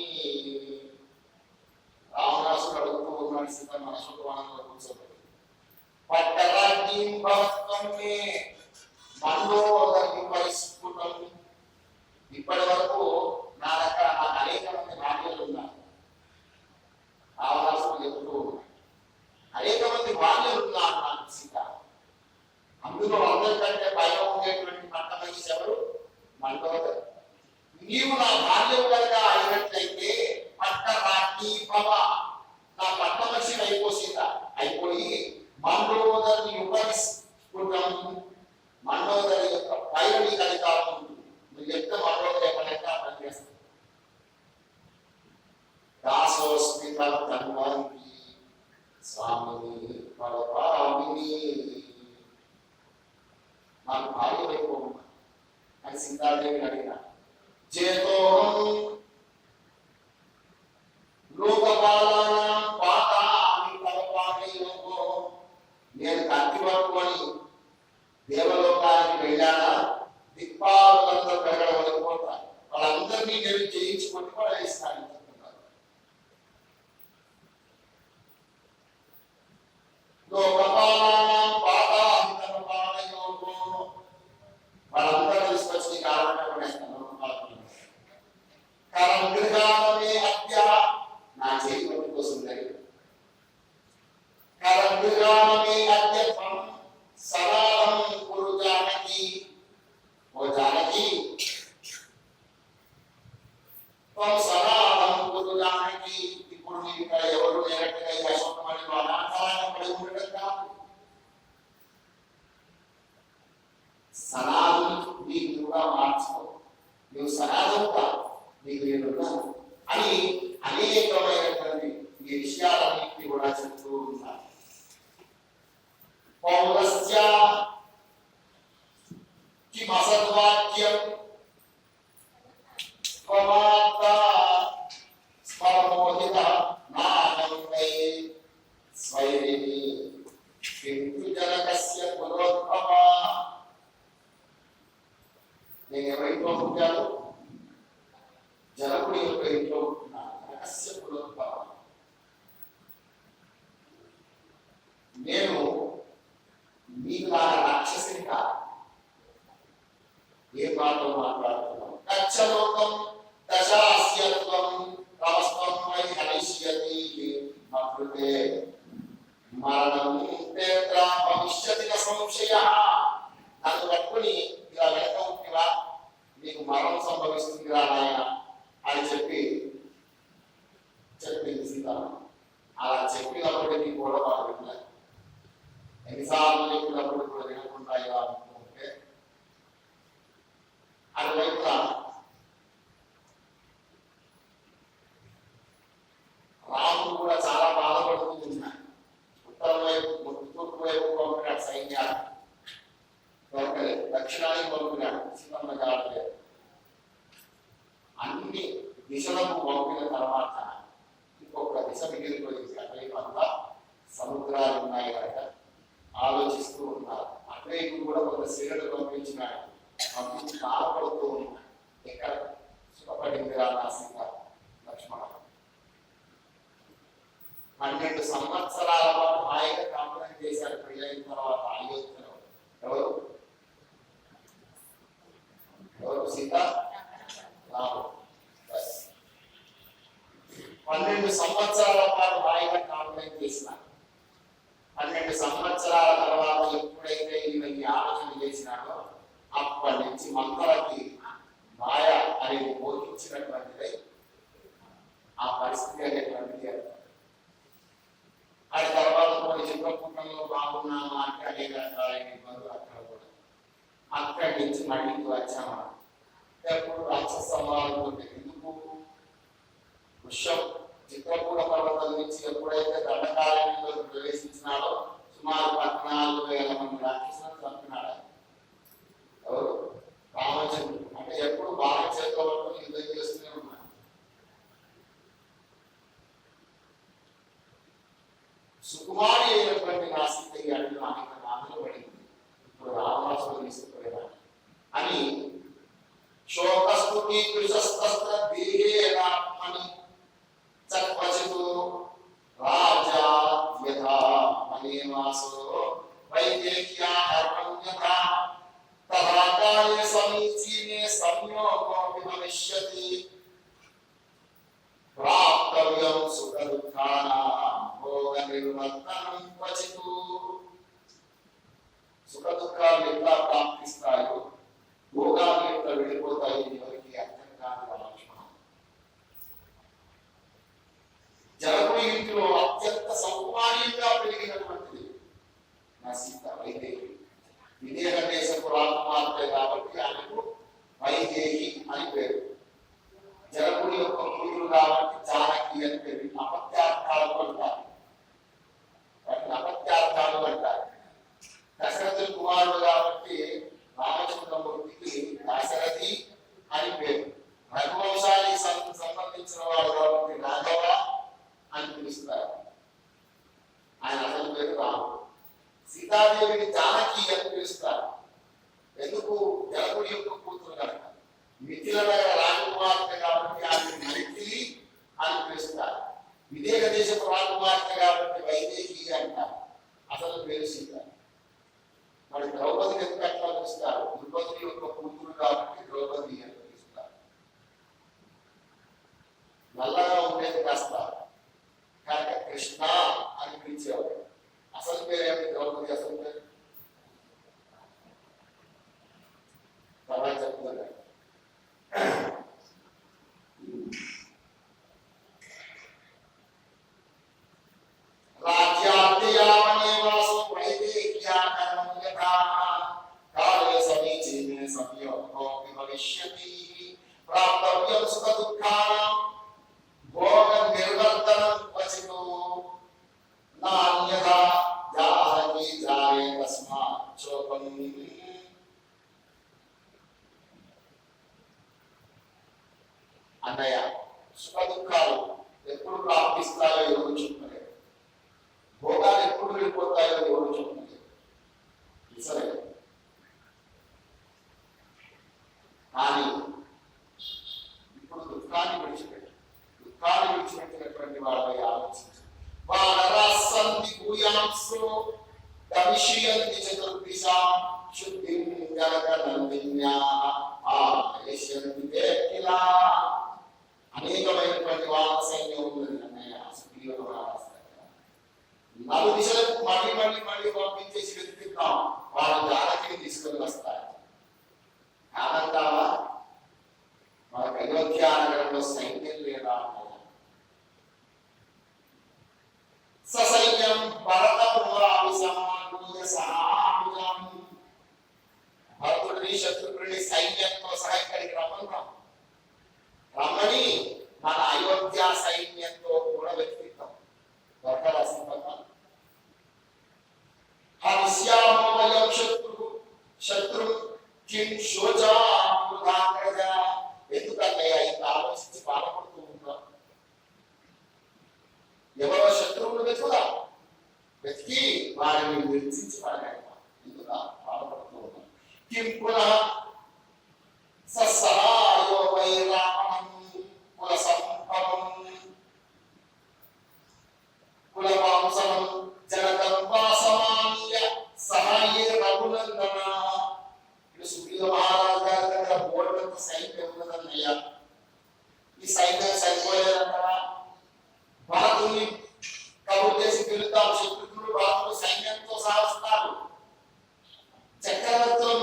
రావణాసుడు అడుగుతూ ఉన్నాడు సీత అశోకవనంలో కూర్చోబెట్టి. పట్టరాజ్ఞీత్వం మే మండోదర్య పరిస్ఫుటం. ఇప్పటి వరకు నాకు అనేక మంది భార్యలు ఉన్నారు. రావణాసుడు చెబుతూ ఉన్నాడు అనేక మంది భార్యలు ఉన్నారు నాకు సీత. అందులో అందరికంటే పైన ఉండేటువంటి పట్టమనిషి ఎవరు? మండోదరి. నీవు నా భార్యవు కనుక అయినట్లయితే పట్టరాజ్ఞీ భవ, నా పట్టమనిషి అయిపో సీత. అయిపోయి మండోదరి ఉపరిస్ఫుటం, మండోదరి యొక్క పైరుని కలిగా ఉంటుంది. నువ్వు చెప్తే మండోదరి ఎక్కడైనా పనిచేస్తుంది. దాసోస్మి తన్వంతి స్వామిని భవభామిని. నాకు భార్య వైపు అని సీతాదేవిని అడిగిన. చేతోహం లోకపాలానాం పాతామి తవపామి లోకో. నేను కత్తి పట్టుకొని దేవలోకానికి వెళ్ళానా దిక్పాలందరూ పెరగడం వెళ్ళిపోతాను. వాళ్ళందరినీ నేను జయించి కొట్టి పడేస్తాను. లోకపాలానాం పాతామి తవపామి లోకో. వాళ్ళందరూ తీసుకొచ్చి కావాలంటే పడేస్తాను. కరంగృహామే అద్య, నా చేతి పట్టు కోసం జరిగింది. కరంగృహామే అద్య త్వం సనాదం కురు జానకి. ఓ జానకి, త్వం సనాదం కురు జానకి. ఇప్పుడు నీకు ఇక్కడ ఎవరు లేనట్టుగా ఈ అశోకమణిలో అనాథాలను పడి ఉండటం కాదు. సనాదం నీకు కూడా మార్చుకో. నువ్వు సనాదం కాదు, నీకు నేనున్నాను అని అనేకమైనటువంటి ఈ విషయాలన్నింటినీ కూడా చెప్తూ ఉన్నారు. పౌరస్య కిమసద్వాక్యం త్వమాత్త స్మరమోహిత నాహం వై స్వైరిణి కింతు జనకస్య పురోద్భవ. నేను ఎవరింట్లో పుట్టాను? జనకుడి యొక్క ఇంట్లో ఉంటున్నాను. జనకస్య పురోద్భవ. నేను మీకు నా రాక్షసిని కాదు. ఏ మాటలు మాట్లాడుతున్నాను? కచ్చలోకం దశాస్యత్వం తమస్వం వై హనిష్యతి మకృతే మరణం తేత్ర భవిష్యతి న సంశయః. నన్ను పట్టుకుని ఇలా వెనక ఉంటివా, నీకు మరణం సంభవిస్తుంది రా నాయన అని చెప్పింది సీత. అలా చెప్పినప్పటికీ కూడా వాళ్ళు వినలేదు. ఎన్నిసార్లు చెప్పినప్పుడు కూడా వినకుండా ఇలా అనుకుంటే అటువైపున రాముడు కూడా చాలా బాధపడుతూ ఉన్నాడు. ఉత్తరం వైపు తూర్పు వైపు పంపినాడు సైన్యాలు, దొరకలేదు. దక్షిణానికి పంపినాడు, సీతమ్మ కావట్లేదు. అన్ని దిశలకు పంపిన తర్వాత ఇంకొక దిశ మిగిలిపోయింది. అటువైపు అంతా సముద్రాలు ఉన్నాయి కనుక ఆలోచిస్తూ ఉన్నారు. అటువైపు అన్వయ్యకు కూడా ఒక శిరడు పంపించినాడు. పంపించి బాధపడుతూ ఉన్నాడు. ఎక్కడ సుఖపడింది రా నా సీత లక్ష్మణ. 12 సంవత్సరాల పాటు హాయిగా కాపురం చేశారు. పెళ్ళైన తర్వాత అయోధ్యలో ఎవరు సీత రాముడు. 12 సంవత్సరాల పాటు హాయిగా కాపురం చేసినారు. 12 సంవత్సరాల తర్వాత ఎప్పుడైతే ఈయన ఈ ఆలోచన చేసినాడో అప్పటి నుంచి మంత్రకి మాయ అనేది బోధించినటువంటిది ఆ పరిస్థితి అనేటువంటిది. ఆ తర్వాత కొన్ని చిత్రకూటంలో బాగున్నామా అంటే అనేక రకాలైన ఇబ్బందులు అక్కడ కూడా. అక్కడి నుంచి మళ్ళీ వచ్చామా ఎప్పుడు రాక్షస సంహారం ఎందుకు వృషం చిత్రకూట పర్వతం నుంచి ఎప్పుడైతే దండకారణ్యంలో ప్రవేశించినాడో సుమారు 14,000 మంది రాక్షసులను చంపినాడు. ఎవరు? రామచంద్రుడు. అంటే ఎప్పుడు బాగా చేతితో యుద్ధం చేస్తూనే ఉన్నాడు. సుకుమారి అయినటువంటి నా సీత ఈ అడుగులో అనేక బాధలు పడింది. ఇప్పుడు రావణాసుడు తీసుకుపోయినాడు అని శోకస్తుతి కృషస్తస్త్ర దేహేనాత్మని చక్వచితు రాజా యథా మనేవాసో వైదేహ్యా హర్మణ్యథా తథా కాలే సమీచీనే సంయోగో భవిష్యతి ప్రాప్తవ్యం సుఖ దుఃఖానాం భోగ నిర్వర్తనం క్వచితు. సుఖ దుఃఖాలు ఎట్లా ప్రాప్తిస్తాయో భోగాలు ఎట్లా వెళ్ళిపోతాయి ఎవరికి అర్థం కాదు. లక్ష్మణం జనకుడి ఇంటిలో అత్యంత సౌకుమార్యంగా పెరిగినటువంటిది నా సీత వైదేహి. విదేహ దేశపు రాకుమార్తె కాబట్టి ఆమెకు వైదేహి అని పేరు. జనకుడి యొక్క కూతురు కాబట్టి జానకి అని పేరు. అపత్యార్థాలు అంటారు. వాటిని అపత్యార్థాలు అంటారు. దశరథుడి కుమారుడు కాబట్టి రామచంద్రమూర్తికి దాశరథి అని పేరు. రఘువంశానికి సంబంధించిన వాడు కాబట్టి రాఘవ అని పిలుస్తారు. ఆయన అసలు పేరు రాముడు. సీతాదేవిని జానకి అని పిలుస్తారు. ఎందుకు? జనకుడి యొక్క కూతురు కనుక. మిథిల నగర రాజకుమార్తె కాబట్టి ఆమె మైథిలి అని పిలుస్తారు. విదేహ దేశపు రాజకుమార్తె కాబట్టి వైదేహి అంటారు. అసలు పేరు సీత. మరి ద్రౌపదిని ఎందుకు అట్లా పిలుస్తారు? ద్రౌపది యొక్క కూతురు కాబట్టి ద్రౌపది అని పిలుస్తారు. నల్లగా ఉండేది కాస్త కనుక కృష్ణ అని పిలిచేవాడు. అసలు పేరేమిటి ద్రౌపది? అసలు పేరు తర్వాత చెప్తున్నారు. రాజ్యాద్యావనేవాసో వైదేహ్యా కర్మణ్యథా కాలే సమీచీనే సంయోగో భవిష్యతి ప్రాప్తవ్యం సుఖ దుఃఖానాం భోగ నిర్వర్తనం క్వచితు నాన్యథా జానకి జాయే తస్మాత్ చోకం. అన్నయ్య, సుఖ దుఃఖాలు ఎప్పుడు ప్రాప్తిస్తాయో ఎవరు చెప్పలేదు. భోగాలు ఎప్పుడు వెళ్ళిపోతాయో ఎవరు చెప్పలేదు. సరే, కానీ ఇప్పుడు దుఃఖాన్ని విడిచిపెట్టినటువంటి వాళ్ళపై ఆలోచించారు. వానరాసంతి భూయాంసో గమిష్యంతి చతుర్దిశాం శుద్ధిం జనకనందిన్యాః ఆయేష్యంతి తే కిలా. అనేకమైనటువంటి వాన సైన్యం ఉన్నది అన్నయ్య. నలు దిశలకు మళ్ళీ పంపించేసి వెతుకుతాం. వాళ్ళు జానకిని తీసుకొని వస్తారు. కాదంటావా? మనకు అయోధ్య నగరంలో సైన్యం లేదా? ససైన్యం భరతుడిని శత్రుఘ్నుని సైన్యంతో సహా ఇక్కడికి రమ్మని మన అయోధ్య సైన్యంతో కూడా వెతుకుతాం. దొరకదా సంపద? హరిష్యామోయం శత్రు కిం శోచామృతాగ్రజ. ఎందుకన్నయ్య ఇంత ఆలోచించి బాధపడుతూ ఉంటాం? ఎవరో శత్రువులు వెతుకుదా, వెతికి వారిని నిర్చించి పడగలుగుతాం. ఎందుకు? విధంగా బాధపడుతూ ఉన్నాం. కిం పునః సహాయో వై రామణం కుల సంపదం కుల వంశం జనకం వాసమాన్య సహాయే రఘునందన. ఇది సుగ్రీవ మహారాజు గారి దగ్గర బోర్డంత సైన్యం ఉన్నదన్నయ్య. ఈ సైన్యం సరిపోలేదంటారా? భారతుని కబురు చేసి పిలుద్దాం. శత్రుఘ్నుడు భారతుడు సైన్యంతో సాధిస్తారు. చక్రవర్తులు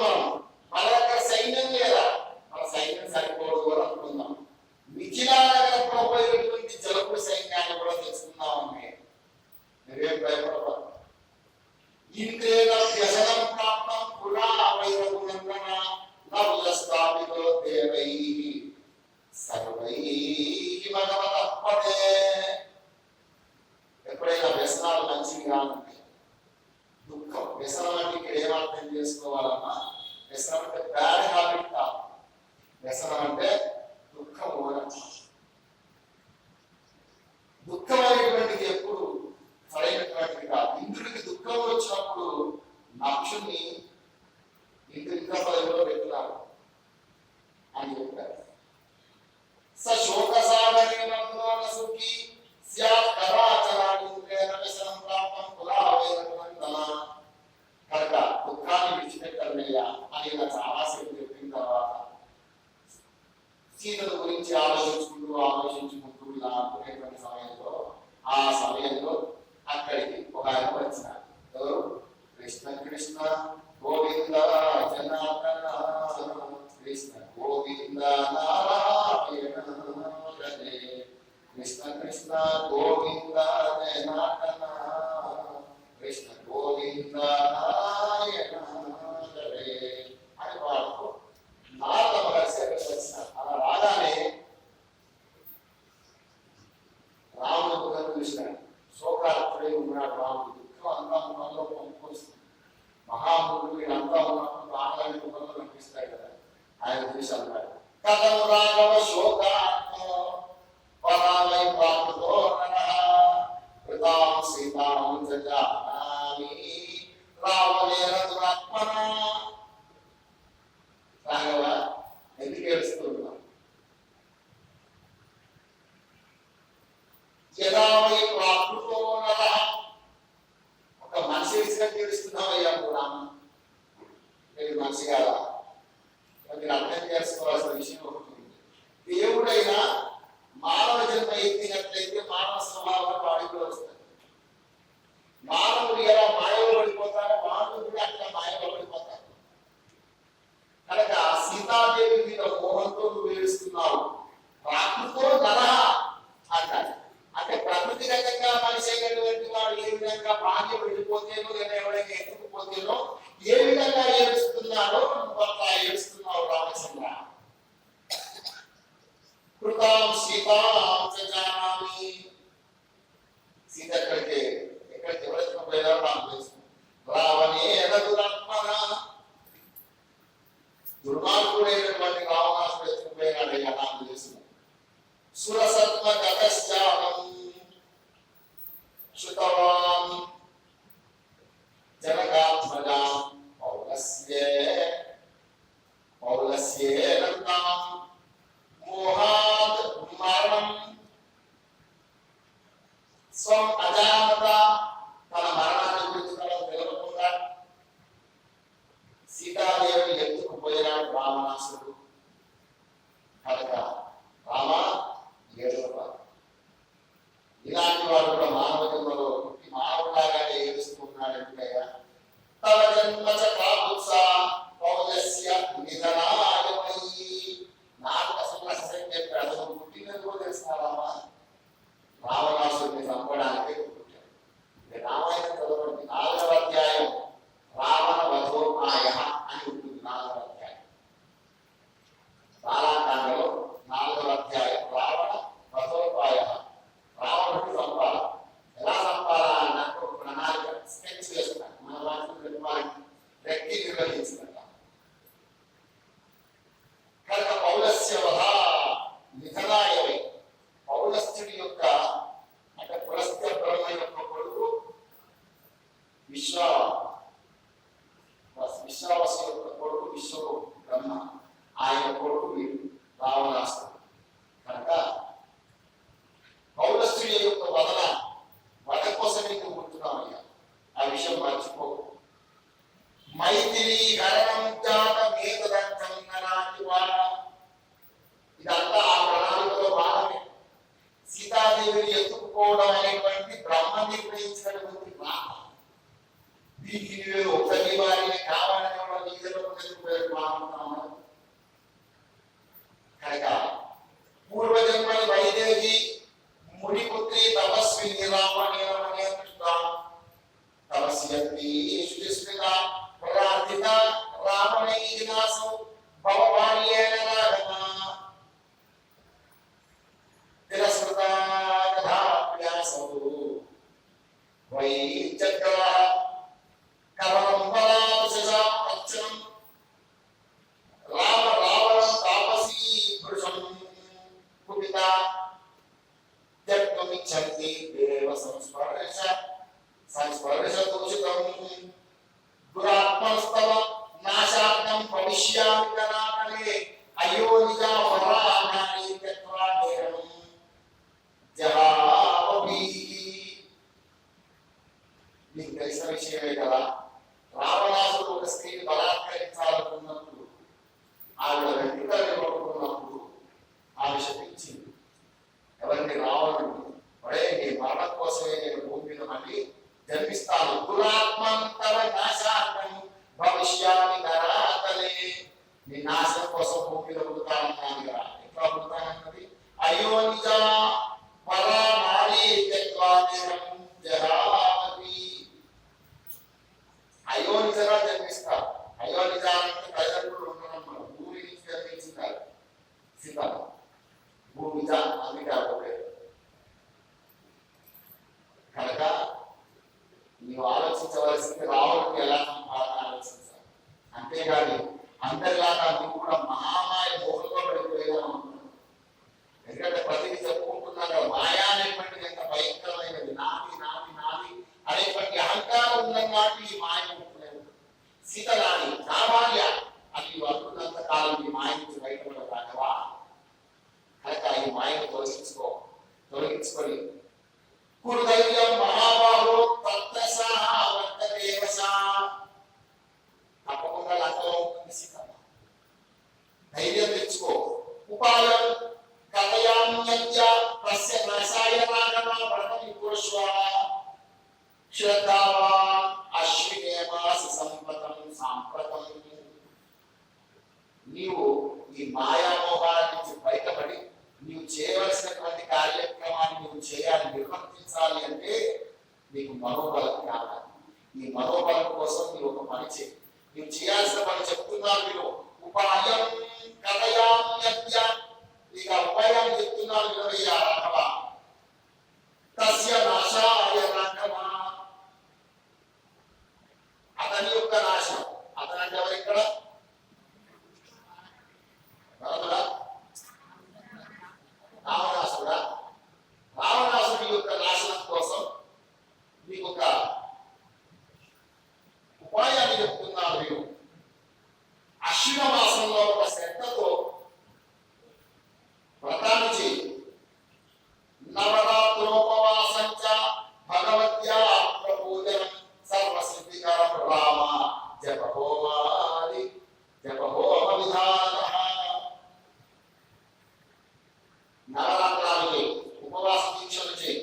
మన దగ్గర సైన్యం లేదా? మన సైన్యం సరిపోదు అని అనుకుందాం. మిథిలానగరంలో పోయేటువంటి జలపుడి సైన్యాన్ని కూడా తెచ్చుకుందామని మీరేం భయపడతారు. ఇంద్రేణ వ్యసనం ప్రాప్తం పురా వైరగుణంగన నవస్థాపితో దేవై సర్వై భగవతపదే. ఎప్పుడైనా వ్యసనాలు మంచివి కానుంటే దుఃఖం. వ్యసనం అంటే ఇక్కడ ఏమర్థం చేసుకోవాలన్నా, వ్యసనం అంటే బ్యాడ్ హ్యాబిట్ కాదు. వ్యసనం అంటే దుఃఖం. దుఃఖం అనేటువంటిది ఎప్పుడు సరైనటువంటిది కాదు. ఇంద్రుడికి దుఃఖం వచ్చినప్పుడు నక్షుని ఇంద్రుడిగా పదవిలో పెట్టినారు అని చెప్పారు. శోక సాగరే సుఖి స్యాత్ కరాచరాణింద్రేణ వ్యసనం ప్రాప్తం కులావేదనందన. కనుక దుఃఖాన్ని విడిచిపెట్టాలయ్యా అని ఇలా చాలాసేపు చెప్పిన తర్వాత సీతను గురించి ఆలోచించుకుంటూ ఇలా అనుకునేటువంటి సమయంలో ఆ సమయంలో అక్కడికి ఒక ఆయన వచ్చినారు. ఎవరు? కృష్ణ కృష్ణ గోవింద జనార్దన కృష్ణ గోవింద నారాయణ హరే. కృష్ణ కృష్ణ గోవింద జనార్దన కృష్ణ గోవింద నారాయణ హరే అని వాడుతూ నారద మహర్షి అక్కడికి వచ్చినారు. అలా రాగానే రాముడు ముఖం చూసినాడు. శోకాత్తుడై ఉన్నాడు రాముడు. దుఃఖం అంతా ముఖంలో పంపుకొస్తుంది. మహాముఖుడు వీళ్ళంతా ఉన్నప్పుడు రాగానే ముఖంలో కనిపిస్తాయి కదా. ఆయన చూసి అన్నాడు, కథం రాఘవ శోకాత్మో పరామై ప్రాప్తో నరః కృతాం సీతాం జజానామి రావణేన దురాత్మనా. రాఘవ ఎందుకు ఏడుస్తూ ఉన్నాం? యదా వై ప్రాప్తో నరః. ఒక మనిషి విషయం తెలుస్తున్నావయ్యా రామ. మీరు మనిషి కాదా? మీరు అర్థం చేసుకోవాల్సిన విషయం ఒకటి ఉంది. దేవుడైనా మానవ జన్మ ఎత్తినట్లయితే మానవ స్వభావం వాడికి వస్తుంది. మానవుడు ఎలా మాయలో పడిపోతారో వాళ్ళు కూడా అట్లా మాయలో పడిపోతారు. కనుక సీతాదేవి మీద మోహంతో నువ్వు ఏడుస్తున్నావు. ప్రాకృతో నరః అంటారు. అంటే ప్రకృతి రకంగా మనిషి అయినటువంటి వాడు ఏ విధంగా భాగ్యం వెళ్ళిపోతేనో లేదా ఎవరైనా ఎత్తుకుపోతేనో ఏ విధంగా ఏడుస్తున్నాడో నువ్వు అట్లా ఏడుస్తున్నావు రామచంద్ర. కృతాం సీతాం జజానామి. సీత ఎక్కడికి ఎవరెత్తుకుపోయారో నాకు తెలుసు. రావణేన దురాత్మన. దుర్మార్గుడైనటువంటి రావణాసుడు ఎత్తుకుపోయినాడయ్యా నాకు తెలుసు. సురసత్మ గతశ్చానం శృతవాన్ జనకాత్మజాం పౌలస్యేనంతాం మోహాత్ మరణం స్వం అజానత. తన మరణాన్ని గురించి తనకు తెలవకుండా సీతాదేవిని ఎత్తుకుపోయినాడు రావణాసుడు. కనుక రామ ఏడుపారు. ఇలాంటి వాడు కూడా మానవ జన్మలో పుట్టి మానవులాగానే ఏడుస్తున్నాడంటయ్యా. తవ జన్మచ కాపుత్సా పౌలస్య నిధనాయమయీ. నాకు అసలు రహస్యం చెప్పాడు. అసలు పుట్టినందుకు తెలుస్తున్నారామా? రావణాసుడిని చంపడానికే పుట్టాడు. రామాయణం చదవండి. 4వ అధ్యాయం రావణ వధోపాయ అని ఉంటుంది. 4వ అధ్యాయం వశీకరణం జాతమేతదర్థంగనాటి వాడ. ఇదంతా ఆ ప్రణాళికలో భాగమే. సీతాదేవిని ఎత్తుకుపోవడం అనేటువంటి బ్రహ్మ నిర్ణయించినటువంటి మాట. దీనికి ఒకరి వారిని కావాలని కనుక పూర్వజన్మని వైదేహి మునిపుత్రి తపస్విని రామణీయమనే తపస్యంతి సుస్మిత ప్రార్థిత రామణీ వినాశం భవభార్యేణ రాఘవ తిరస్కృత కథాభ్యాసౌ వై చక్ర కవరం బలాశం అర్చనం రామ రావణం తాపసీ పురుషం కుపిత త్యక్తమిచ్చంతి దేవ సంస్పర్శ సంస్పర్శ దోషితం దురాత్మస్తవ నాశార్థం భవిష్యామి కనాకలే అయ్యో నిజ వరానాని త్యక్వా దేహం జహావభి. మీకు తెలిసిన విషయమే కదా, రావణాసుడు ఒక స్త్రీని బలాత్కరించాలనుకున్నప్పుడు ఆవిడ వెంట్రుకలు పట్టుకున్నప్పుడు ఆమె శపించింది. ఎవరిని? రావణుడు. ఒరే, నీ మరణం కోసమే నేను భూమి మీద మళ్ళీ జన్మిస్తాను. దురాత్మంతర నాశార్థం భవిష్యామి కరాతలే. నీ నాశనం కోసం భూమి మీద పుడతానన్నాను కదా, ఎట్లా పుడతానన్నది? అయ్యో నిజ పరా నారీ త్యక్వా దేహం జహావతి. అయోనిజగా జన్మిస్తారు. అయోనిజానికి తల్లిదండ్రులు ఉండడం మనం భూమి నుంచి జన్మించుతారు. సీత భూమిజ అందుకే కనుక నీవు ఆలోచించవలసింది రావణుడికి ఎలా సంపాదన ఆలోచించాలి. అంతేగాని అందరిలాగా నువ్వు కూడా మహామాయ మోహంలో పడిపోయేలా ఉంటావు. ఎందుకంటే ప్రతిదీ చెప్పుకుంటున్నాను, మాయా అనేటువంటిది ఎంత భయంకరమైనది. నాది నాది నాది అనేటువంటి అహంకారం ఉన్నవాటి ఈ మాయ ఉంటుంది. సీతలాని కావాల్య అని అనుకున్నంత కాలం ఈ మాయ నుంచి బయటపడరాగవా. కనుక ఈ మాయను తొలగించుకొని కురుధైర్యం మహాబాహు తప్పకుండా లంకలో ఉంటుంది సీత. ధైర్యం తెచ్చుకో. ఉపాయం కథయామ్య తస్య నాశాయ రాఘవ వ్రతం పురుష్వ శ్రద్ధావాన్ అశ్వినేమాసి సంపతం సాంప్రతం. నీవు ఈ మాయామోహాల నుంచి బయటపడి నీవు చేయవలసినటువంటి కార్యక్రమాన్ని నువ్వు చేయాలి, నిర్వర్తించాలి అంటే నీకు మనోబలం కావాలి. ఈ మనోబలం కోసం నీవు ఒక పని చేయి. నీవు చేయాల్సిన పని చెప్తున్నాను. మీరు ఉపాయం కథయామ్య, ఇక ఉపాయాన్ని చెప్తున్నాను వినవయ్యా రాఘవ. తస్య నాశాయ రాఘవ, అతని యొక్క నాశనం. అతనంటే ఎవరు ఇక్కడ? రావణాసుడా. రావణాసుడి యొక్క నాశనం కోసం మీకు ఒక ఉపాయాన్ని చెప్తున్నారు. మీరు అశ్విన మాసంలో ఒక శ్రద్ధతో వ్రతాన్ని చేయి. నవరాత్రోపవాసంచ భగవత్యా ప్రపూజనం సర్వసిద్ధికరం రామ జపహోమాది జపహోమ విధాన. నవరాత్రాలు ఉపవాస దీక్షలు చేయి.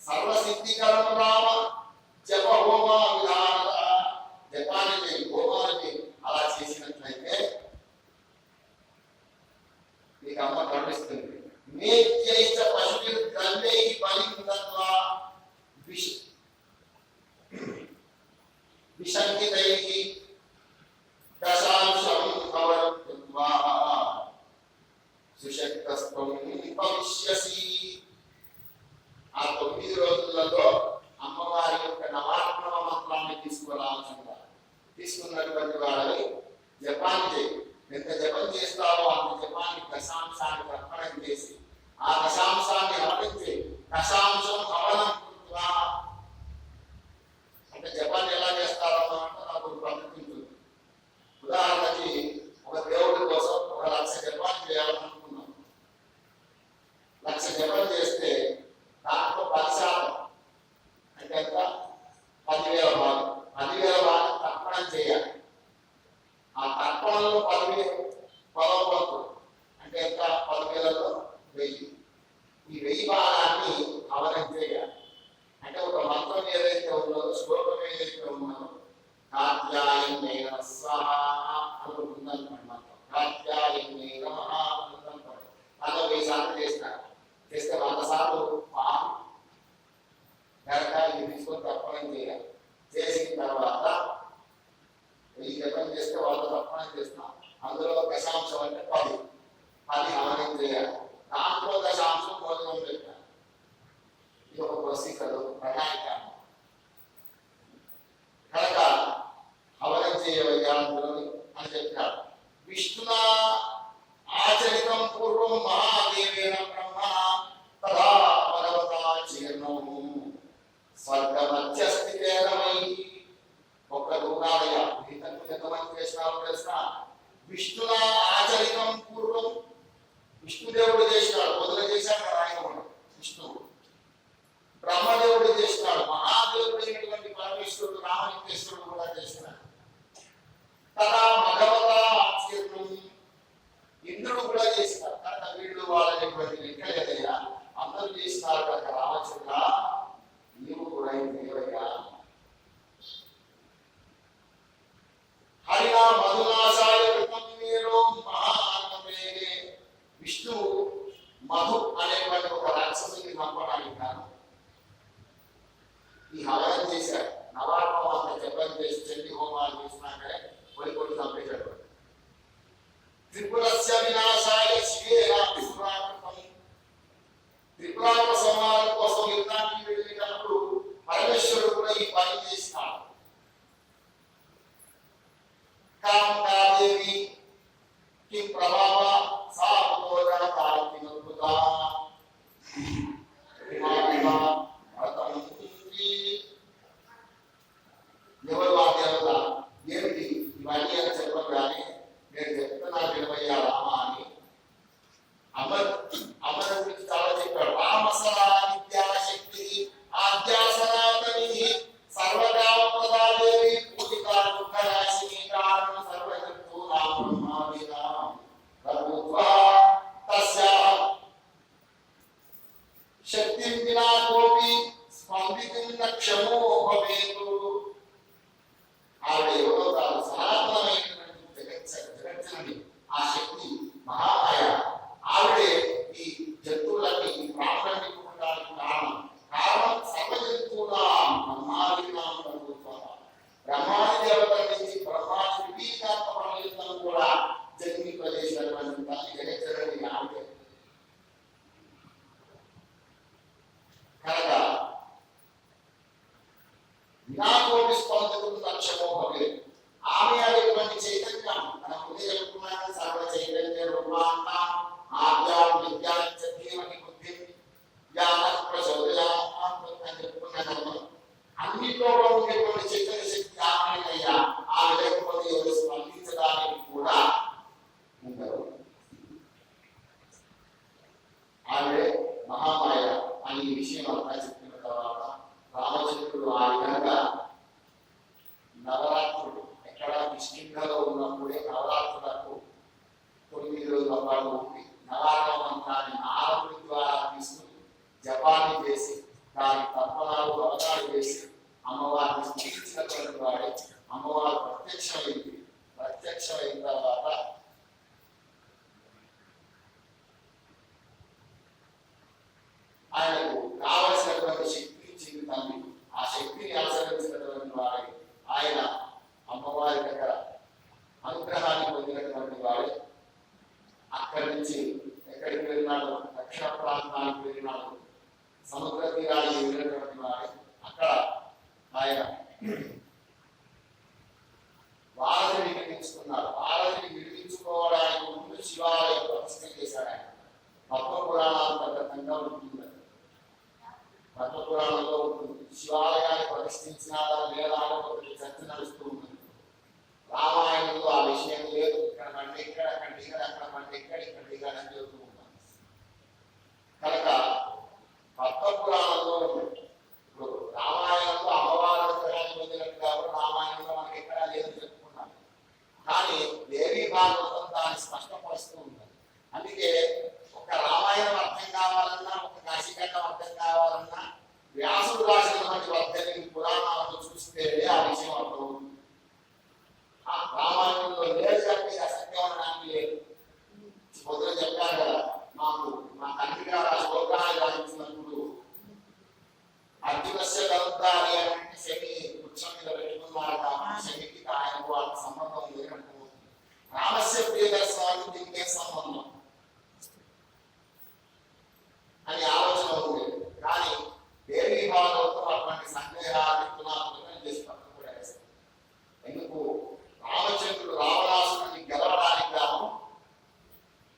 సర్వసిద్ధికరం రామ జపహోమ విధాన. జపాన్ని చేయి, హోమాలు చేయి. అలా చేసినట్లయితే మీకు అమ్మ కనిపిస్తుంది. మేత్యైచ పశుభిర్ ద్రవ్యై బలిం దత్వా విశంకితైః దశాంశం కృత్వా సుశక్తస్త్వం భవిష్యసి. ఆ 9 రోజులలో అమ్మవారి యొక్క నవాత్మక మంత్రాన్ని తీసుకురావాల్సిందా. తీసుకున్నటువంటి వాళ్ళని జపాన్ని చేయి. ఎంత జపం చేస్తావో అంత జపాన్ని దశాంశాన్ని తర్పణం చేసి ఆ దశాంశాన్ని హవనించి దశాంశం హవనం కృత్వా. అంటే జపాన్ని ఎలా చేస్తారమ్మా అంటే నాకు ఒక పద్ధతి ఉంటుంది. ఉదాహరణకి ఒక దేవుడి కోసం 1,00,000 జపాన్ని చేయాలనుకున్నాం. 1,00,000 జపం చేస్తే దాంట్లో 10% అంటే ఎంత? 10,000 భాగం. 10,000 భాగం తర్పణం చేయాలి. స్వాహ అనుకుందన్నమాట. కాత్యాయనే నమః అనుకుంటారు. అలా 1000 సార్లు చేస్తారు. చేస్తే 100 సార్లు పాము నరకాన్ని తీసుకొని తర్పణం చేయాలి. చేసిన తర్వాత ఈ జపం చేస్తే 100 తర్పణం చేస్తున్నాం. అందులో దశాంశం అంటే 10 హవనం చేయాలి. దాంట్లో దశాంశం భోజనం పెట్టాలి. ఇది ఒక ప్రొసీజర్, ప్రణాళిక. కనుక హవనం చేయవలయాలని అని చెప్పారు. విష్ణున ఆచరితం పూర్వం మహాదేవేన బ్రహ్మ తదా భగవతా జీర్ణం స్వర్గమధ్యస్థితేనమై. ఒక రూపాలయ ఇంతకు ఎంతమంది చేసినారో తెలిసిన విష్ణున ఆచరితం పూర్వం విష్ణుదేవుడు చేసినాడు. మొదలు చేశాడు కదా ఆయన విష్ణువు. బ్రహ్మదేవుడు చేసినాడు. మహాదేవుడు అయినటువంటి పరమేశ్వరుడు రామలింగేశ్వరుడు కూడా చేసినాడు. తదా భగవత ఆచరణం ఇంద్రుడు కూడా చేసినాడు. కనుక వీళ్ళు వాళ్ళనేటువంటి లెక్కలేదయ్యా, అందరూ చేసినారు కనుక రామచంద్ర నీవు కూడా ఇంద్రియవయ్యా. హరినా మధునాశాయ కృతం మీరు మహాత్మేనే. విష్ణువు మధు అనేటువంటి ఒక రాక్షసుని పంపడానికి కారణం ఈ హవనం చేశాడు. నవాత్మ జపం చేసి చండి హోమాలు చేసినాకనే కొన్ని చంపేశాడు. త్రిపురస్య వినాశాయ శివేన త్రిపురాకృతం. త్రిపురాక సంహారం కోసం యుద్ధానికి వెళ్ళేటప్పుడు పరమేశ్వరుడు కూడా ఈ పని చేసినాడు. కామకాదేవి కి ప్రభావ సాధోజన తాల్కినృతా ఎవరు ఆ దేవత ఏమిటి ఇవన్నీ అని చెప్పరు. కానీ నేను చెప్తున్నా వినవయ్యా రామ అని అమ్మని గురించి చాలా చెప్పాడు. రామసరా నిత్యాశక్తి ఆద్యాసనాతని సర్వకామ ప్రదాదేవి పూజితా దుఃఖరాశిని కారణం సర్వజంతు నామమావినాం ప్రభుత్వా తస్యాహ శక్తిం వినా కోపి స్పందితుం న క్షమో భవేతు. ఆవిడ ఎవరో కాదు, సనాతనమైనటువంటి జగజ్జనని ఆ శక్తి మహామాయ. ఆవిడే ఈ జంతువులన్నీ ప్రాణాన్ని పుట్టడానికి కారణం సర్వజంతువులా బ్రహ్మాదినాం ప్రభుత్వం. బ్రహ్మాది దేవతల నుంచి బ్రహ్మాది విభీకాత్మ పర్యంతం కూడా జన్మింపజేసినటువంటి తల్లి జగజ్జనని ఆవిడే. కనుక వినాకోటి స్పందకుడు లక్ష్యమో భవే. ఆమె అనేటువంటి చైతన్యం మన ముందే చెప్పుకున్నాను. సర్వ చైతన్య రూపాంత ఆద్యాం విద్యాచమని బుద్ధి జ్ఞాన ప్రచోదయాత్ అని చెప్పుకున్నాను. అన్నిట్లో ఉండేటువంటి చైతన్య శక్తి ఆమెనయ్యా. ఆమె లేకపోతే ఎవరు స్పందించడానికి కూడా ఉండరు. ఆమె మహామాయ అని ఈ విషయం అంతా చెప్పిన తర్వాత రామచంద్రుడు ఆ విధంగా నవరాత్రుడు ఎక్కడ కిష్కింధలో ఉన్నప్పుడే నవరాత్రులకు 9 రోజుల పాటు ఉండి నవారణ మంత్రాన్ని నారదుడి ద్వారా తీసుకుని జపాన్ని చేసి దాని తర్పణాలు అవతాలు చేసి అమ్మవారిని స్థితించినటువంటి వాడే అమ్మవారు ప్రత్యక్షమైంది. ప్రత్యక్షమైన తర్వాత ఆయనకు కావలసినటువంటి శక్తి ఇచ్చింది తల్లి. ఆ శక్తిని అనుసరించినటువంటి వాడే ఆయన అమ్మవారి దగ్గర అనుగ్రహాన్ని పొందినటువంటి వాడే. అక్కడి నుంచి ఎక్కడికి వెళ్ళినాడు? దక్షిణ ప్రాంతానికి వెళ్ళినాడు. సముద్ర తీరానికి వెళ్ళినటువంటి వాడే. అక్కడ ఆయన వారధిని నిర్మించుకున్నాడు. వారధిని నిర్మించుకోవడానికి ముందు శివాలయం ప్రతిష్ఠ చేశాడు ఆయన. పద్మపురాణాంతర్గతంగా ఉంటుంది. పద్మపురాణంలో ఉంటుంది. శివాలయాన్ని ప్రతిష్ఠించినారా లేదా అని ఒకటి చర్చ నడుస్తూ ఉంటుంది. రామాయణంలో ఆ విషయం లేదు. ఇక్కడ పండి ఇక్కడ, అక్కడ దిగడు, అక్కడ పండి ఇక్కడ, ఇక్కడ దిగడు అని చెబుతూ ఉంటాం. కనుక పద్మపురాణంలో ఇప్పుడు రామాయణంలో అమ్మవారి అనుగ్రహాన్ని పొందినట్టు కాబట్టి రామాయణంలో మనకి ఎక్కడా లేదని చెప్పుకున్నాం. కానీ దేవీ భాగవతం దాన్ని స్పష్టపరుస్తూ ఉంటుంది. అందుకే ఒక రామాయణం అర్థం కావాలన్నా, ఒక కాశీఖండం అర్థం కావాలన్నా వ్యాసుడు రాసినటువంటి 18 పురాణాలను చూస్తే ఆ విషయం అర్థమవుతుంది. ఉంటుంది రామస్య ప్రియదర్శనానికి దీనికే సంబంధం అని ఆలోచన ఉంది. కానీ దేవి భాగవతం అటువంటి సందేహాన్ని పునాదులను చేసి పక్కన కూడా వేస్తారు. ఎందుకు రామచంద్రుడు రావణాసురుడిని గెలవడానికి గాను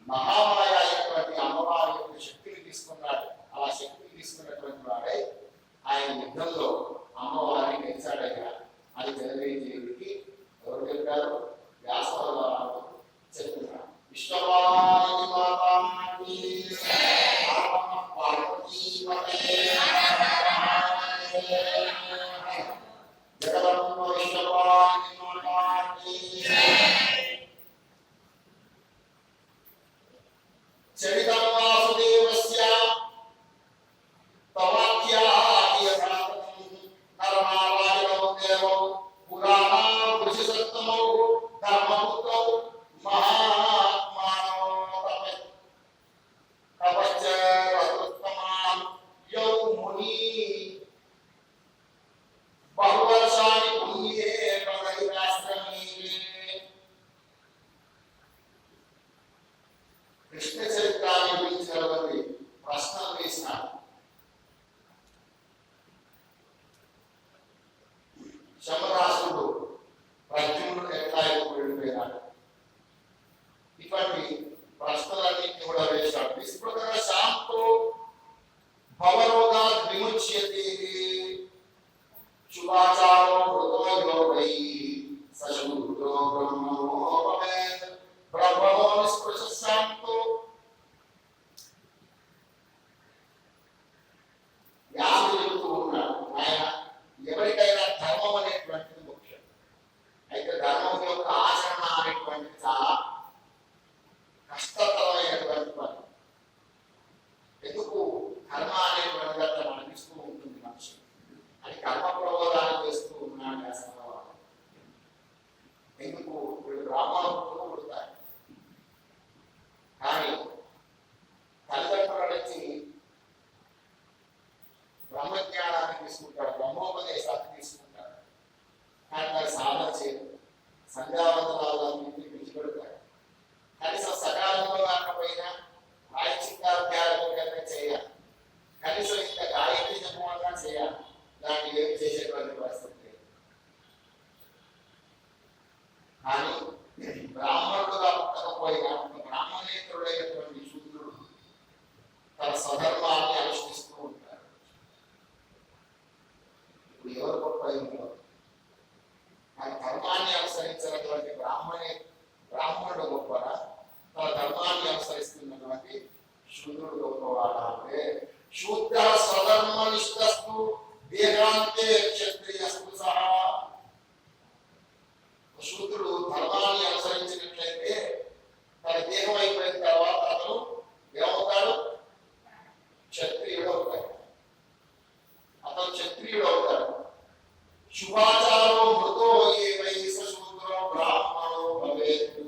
మహామాయ అయినటువంటి అమ్మవారి యొక్క శక్తిని తీసుకున్నాడు. ఆ శక్తిని తీసుకున్నటువంటి వాడే ఆయన యుద్ధంలో అమ్మవారిని గెలిచాడయ్యా అని తెలియజేయడానికి ఎవరు చెప్పారు? వ్యాసవారు చెప్తున్నారు. విశ్వవాణి మాతాకి జగదంబ విశ్వవాణి మాతాకి చరితం వాసుదేవస్య తవాఖ్యాయ నరనారాయణో దేవో పురాణా పురుషోత్తమో ధర్మపుత్రో మహాత్మానో తపశ్చరతుత్తమాం యౌ ముని బహువర్షాని పుణ్యే పదైరాశ్రమే. కృష్ణ చరిత్రాన్ని గురించినటువంటి ప్రశ్నలు వేసినాడు. శమరాసుడు ప్రద్యుమ్నుడు ఎట్లా ఎక్కువ వెళ్ళిపోయినాడు, ఇటువంటి ప్రశ్నలన్నింటినీ కూడా వేశాడు. విస్మృత శాంతో భవరోగా విముచ్యతే శుభాచారో మృతో యోగై సశూద్రో బ్రహ్మోపవేద్ బ్రహ్మో నిస్పృశ శాంతో. వ్యాసుడు చెబుతూ ఉన్నాడు, ఆయన ఎవరికైనా ధర్మం అనేటువంటిది ముఖ్యం. అయితే ధర్మం యొక్క ఆచరణ అనేటువంటిది చాలా కష్టతరమైనటువంటి పని. ఎందుకు కర్మ అనేటువంటిది అట్లా అనిపిస్తూ ఉంటుంది మనిషి అని కర్మ ప్రబోధాన్ని చేస్తూ ఉన్నాడు వ్యాసవాడు. ఎందుకు వీళ్ళు బ్రాహ్మణులు పుడతారు, కానీ తల్లిదండ్రుల నుంచి బ్రహ్మజ్ఞానాన్ని తీసుకుంటాడు, బ్రహ్మోపదేశాన్ని తీసుకుంటాడు. కానీ దాన్ని సాధన చేయదు. సంధ్యావందనాలను విడిచిపెడతాడు. కనీసం సకాలంలో కాకపోయినా ప్రాయశ్చిత్తాధ్యాయాలు చేయాలి. కనీసం ఇంత గాయత్రి జపంగా చేయాలి. దాన్ని ఏమి చేసేటువంటి పరిస్థితి లేదు. కానీ బ్రాహ్మణుడుగా పుట్టకపోయినా బ్రాహ్మణేతరుడైనటువంటి శూద్రుడు తన స్వధర్మాన్ని అనుష్ఠిస్తూ ఉంటారు. ఇప్పుడు ఎవరు గొప్ప ఇంట్లో తన ధర్మాన్ని అనుసరించినటువంటి బ్రాహ్మణుడు గొప్పరా, తన ధర్మాన్ని అనుసరిస్తున్నటువంటి శూద్రుడు గొప్పవాడా అంటే శూద్ర స్వధర్మనిష్టస్తు దేహాంతే క్షత్రియస్తు సహా. శూద్రుడు ధర్మాన్ని అనుసరించినట్లయితే తన దేహం అయిపోయిన తర్వాత అతను ఏమవుతాడు? క్షత్రియుడు అవుతాడు. అతను క్షత్రియుడు అవుతాడు. శుభాచారో మృతో ఏవై సశూద్రో బ్రాహ్మణో భవేత్తు.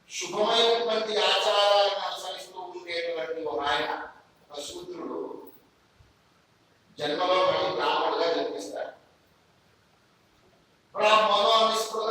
శుభమైనటువంటి ఆచారాలను అనుసరిస్తూ ఉండేటువంటి ఒక ఆయన శూద్రుడు జన్మలో మళ్ళీ బ్రాహ్మణుడుగా జన్మిస్తాడు. బ్రాహ్మణో నిస్పృహ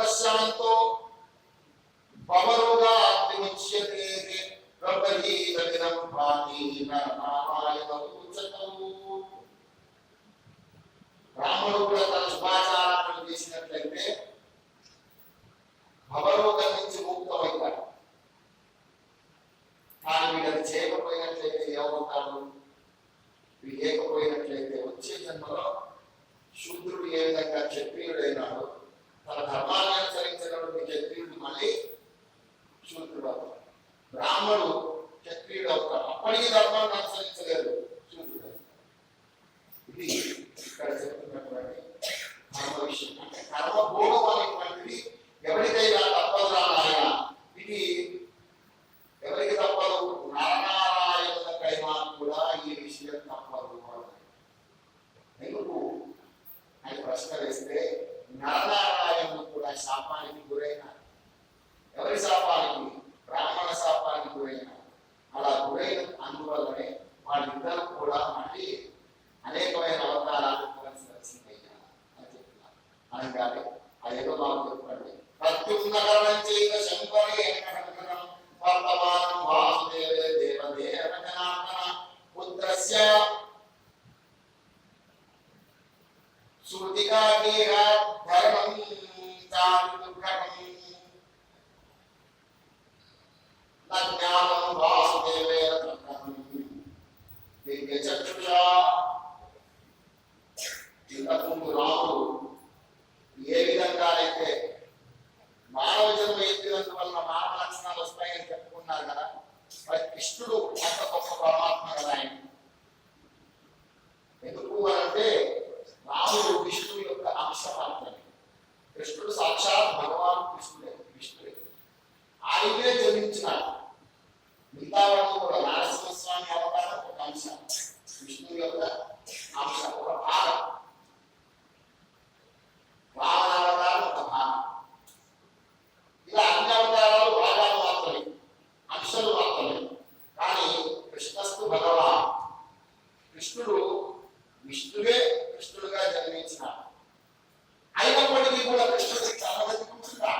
మృత్యున్నకరణం చైవ శంకరేణ కటకటం వర్తమానం వాసుదేవే దేవదేవ జనార్దన పుత్రస్య శృతికాగేహ ధర్మం చాపి దుఃఖం జ్ఞానం వాసుదేవే దివ్యచక్షుషా. ఇంతకుముందు రాముడు ఏ విధంగానైతే మానవ జన్మ ఎత్తినందువల్ల మానవ లక్షణాలు వస్తాయని చెప్పుకున్నారు కదా, మరి కృష్ణుడు అంత గొప్ప పరమాత్మ కదా ఆయన. ఎందుకు అంటే రాముడు విష్ణువు యొక్క అంశ మాత్రమే. కృష్ణుడు సాక్షాత్ భగవాన్ విష్ణుడే. ఆయనే జన్మించినాడు. మిగతా వాళ్ళు కూడా నరసింహస్వామి అవతారం ఒక అంశ, విష్ణువు యొక్క అంశ ఒక భాగం, రావణ అవతారం ఒక భాగం. ఇలా అన్ని అవతారాలు భాగాలు మాత్రమే, అంశాలు మాత్రమే. కానీ కృష్ణస్తు భగవాన్, కృష్ణుడు విష్ణువే కృష్ణుడుగా జన్మించినాడు. అయినప్పటికీ కూడా కృష్ణుడికి చాలా బతికుంటుందా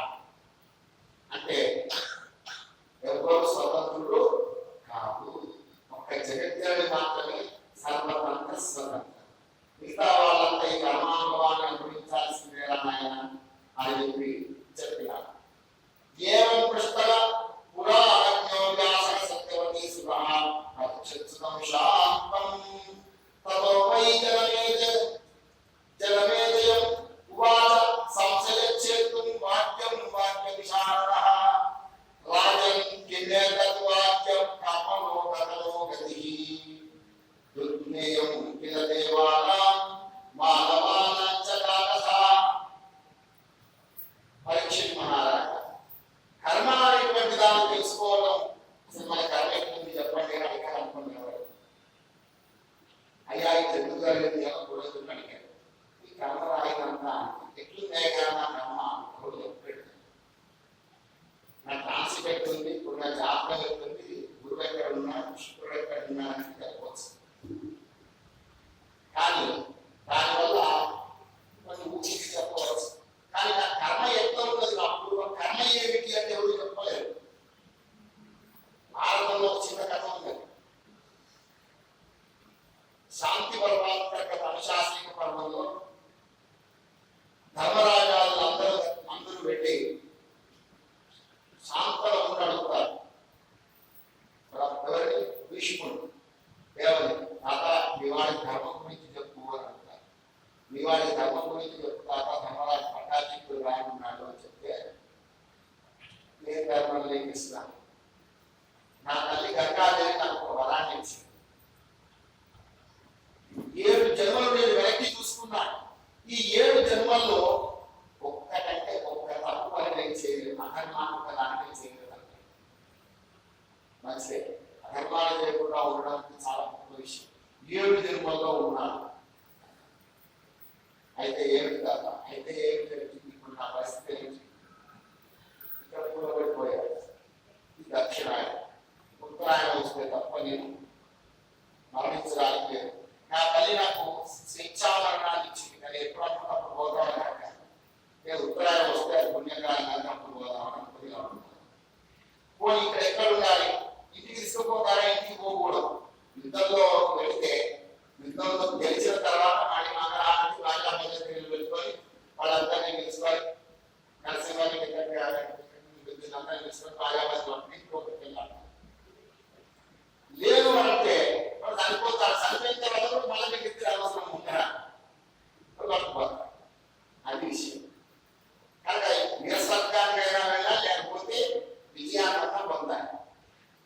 అంటే ఎవరో స్వతంత్రుడు కాదు. ఒక్క జగత్యాన్ని మాత్రమే సర్వతంత్ర స్వతంత్ర. మిగతా వాళ్ళంతా ఈ కర్మానుభవాన్ని అనుభవించాల్సిందేనా ఆయన అని చెప్పినారు. ఏవం పృష్ఠల పురా అజ్ఞోవ్యాస సత్యవతీ సుభః అక్షత్సుతం శాంతం తతో వై జలమేజయం ఉవాచ సంశయచ్ఛేతుం వాక్యం వాక్యవిశారదః రాజన్ కిన్నేతద్ వాక్యం కర్మలోకతలో గతిః దుర్జ్ఞేయం కిల దేవానాం మానవానాం చ కాకసః. పరీక్షిత్ మహారాజా, కర్మ అనేటువంటి దాన్ని తెలుసుకోవడం, అసలు మన కర్మ ఎట్లుంది చెప్పండి అని అడగాలనుకునేవాడు. అయ్యా ఇది ఎందుకు జరిగింది అని కూడా అడిగాడు. ఈ కర్మ రాయినంతా ఎట్లుందే కదా నా కర్మ కూడా చెప్పాడు. నా ట్రాన్సిట్ ఎట్లుంది, ఇప్పుడు నా జాతకం ఎట్లుంది, గురువు ఎక్కడ ఉన్నాడు, శుక్రుడు ఎక్కడ ఉన్నాడు అని చెప్పవచ్చు. కానీ దానివల్ల కొన్ని ఊహించి చెప్పవచ్చు. కానీ నా కర్మ ఎట్లా ఉన్నది, నా పూర్వ కర్మ ఏమిటి అంటే ఎవరు చెప్పలేరు. భారతంలో ఒక చిన్న కథ ఉంది. శాంతి పర్వాంతర్గత అనుశాసనిక పర్వంలో ధర్మరాజాలు అందరూ పెట్టి శాంతలో ఉండి అడుగుతారు. ఎవరిని? భీష్ముడు దేవుని తాత మీవాడి ధర్మం గురించి చెప్పు అని అంటారు. మీవాడి ధర్మం గురించి చెప్పు తాత, ధర్మరాజు పట్టాభిషేకుడు రానున్నాడు అని చెప్తే, నేను ధర్మం లేని ఇస్తాను. నా తల్లి గంగాదేవి నాకు ఒక వరాన్ని ఇచ్చింది. 7 జన్మలు నేను వెనక్కి చూసుకున్నాను. ఈ 7 జన్మల్లో ఒక్కటంటే ఒక్క తప్పు పని నేను చేయలేదు, అధర్మాత్మక దాన్ని చేయలేదు. మంచిదే, అధర్మాలు చేయకుండా ఉండడానికి చాలా గొప్ప విషయం. 7 జన్మల్లో ఉన్నాను. అయితే ఏమిటి కాదా, అయితే ఏమి జరిగింది, ఇప్పుడు నా పరిస్థితి ఏంటి? ఇక్కడ కూడా పడిపోయాడు. ఈ దక్షిణాయనం, ఉత్తరాయణం వస్తే తప్ప నేను మరణించడానికి లేదు. నా తల్లి నాకు శిక్షామరణాలు ఇచ్చింది, కానీ ఎప్పుడు అనుకున్నప్పుడు పోతామని అంటాను. నేను ఉత్తరాయణం వస్తే అది పుణ్యకాలంగా అప్పుడు పోదామని అనుకుని పోనీ ఇక్కడ ఎక్కడ ఉండాలి, ఇంటికి తీసుకుపోతారా, ఇంటికి పోకూడదు. యుద్ధంలో వెళితే యుద్ధంలో గెలిచిన తర్వాత మళ్ళీ మంగళానికి రాజా దగ్గర పెట్టుకొని వాళ్ళందరినీ నిలుచుకొని నరసింహాన్ని అందరినీ నిలుచుకొని రాజాబాద్ ఇంటికి వెళ్ళాలి. లేదు అంటే వాళ్ళు చనిపోతారు. చనిపోయిన తర్వాత మళ్ళీ ఎత్తి అవసరం ఉంటారా పట్టుకోవాలి. అది విషయం. కనుక నిరసత్కానికైనా వెళ్ళాలి, లేకపోతే విజయానంతా పొందాలి.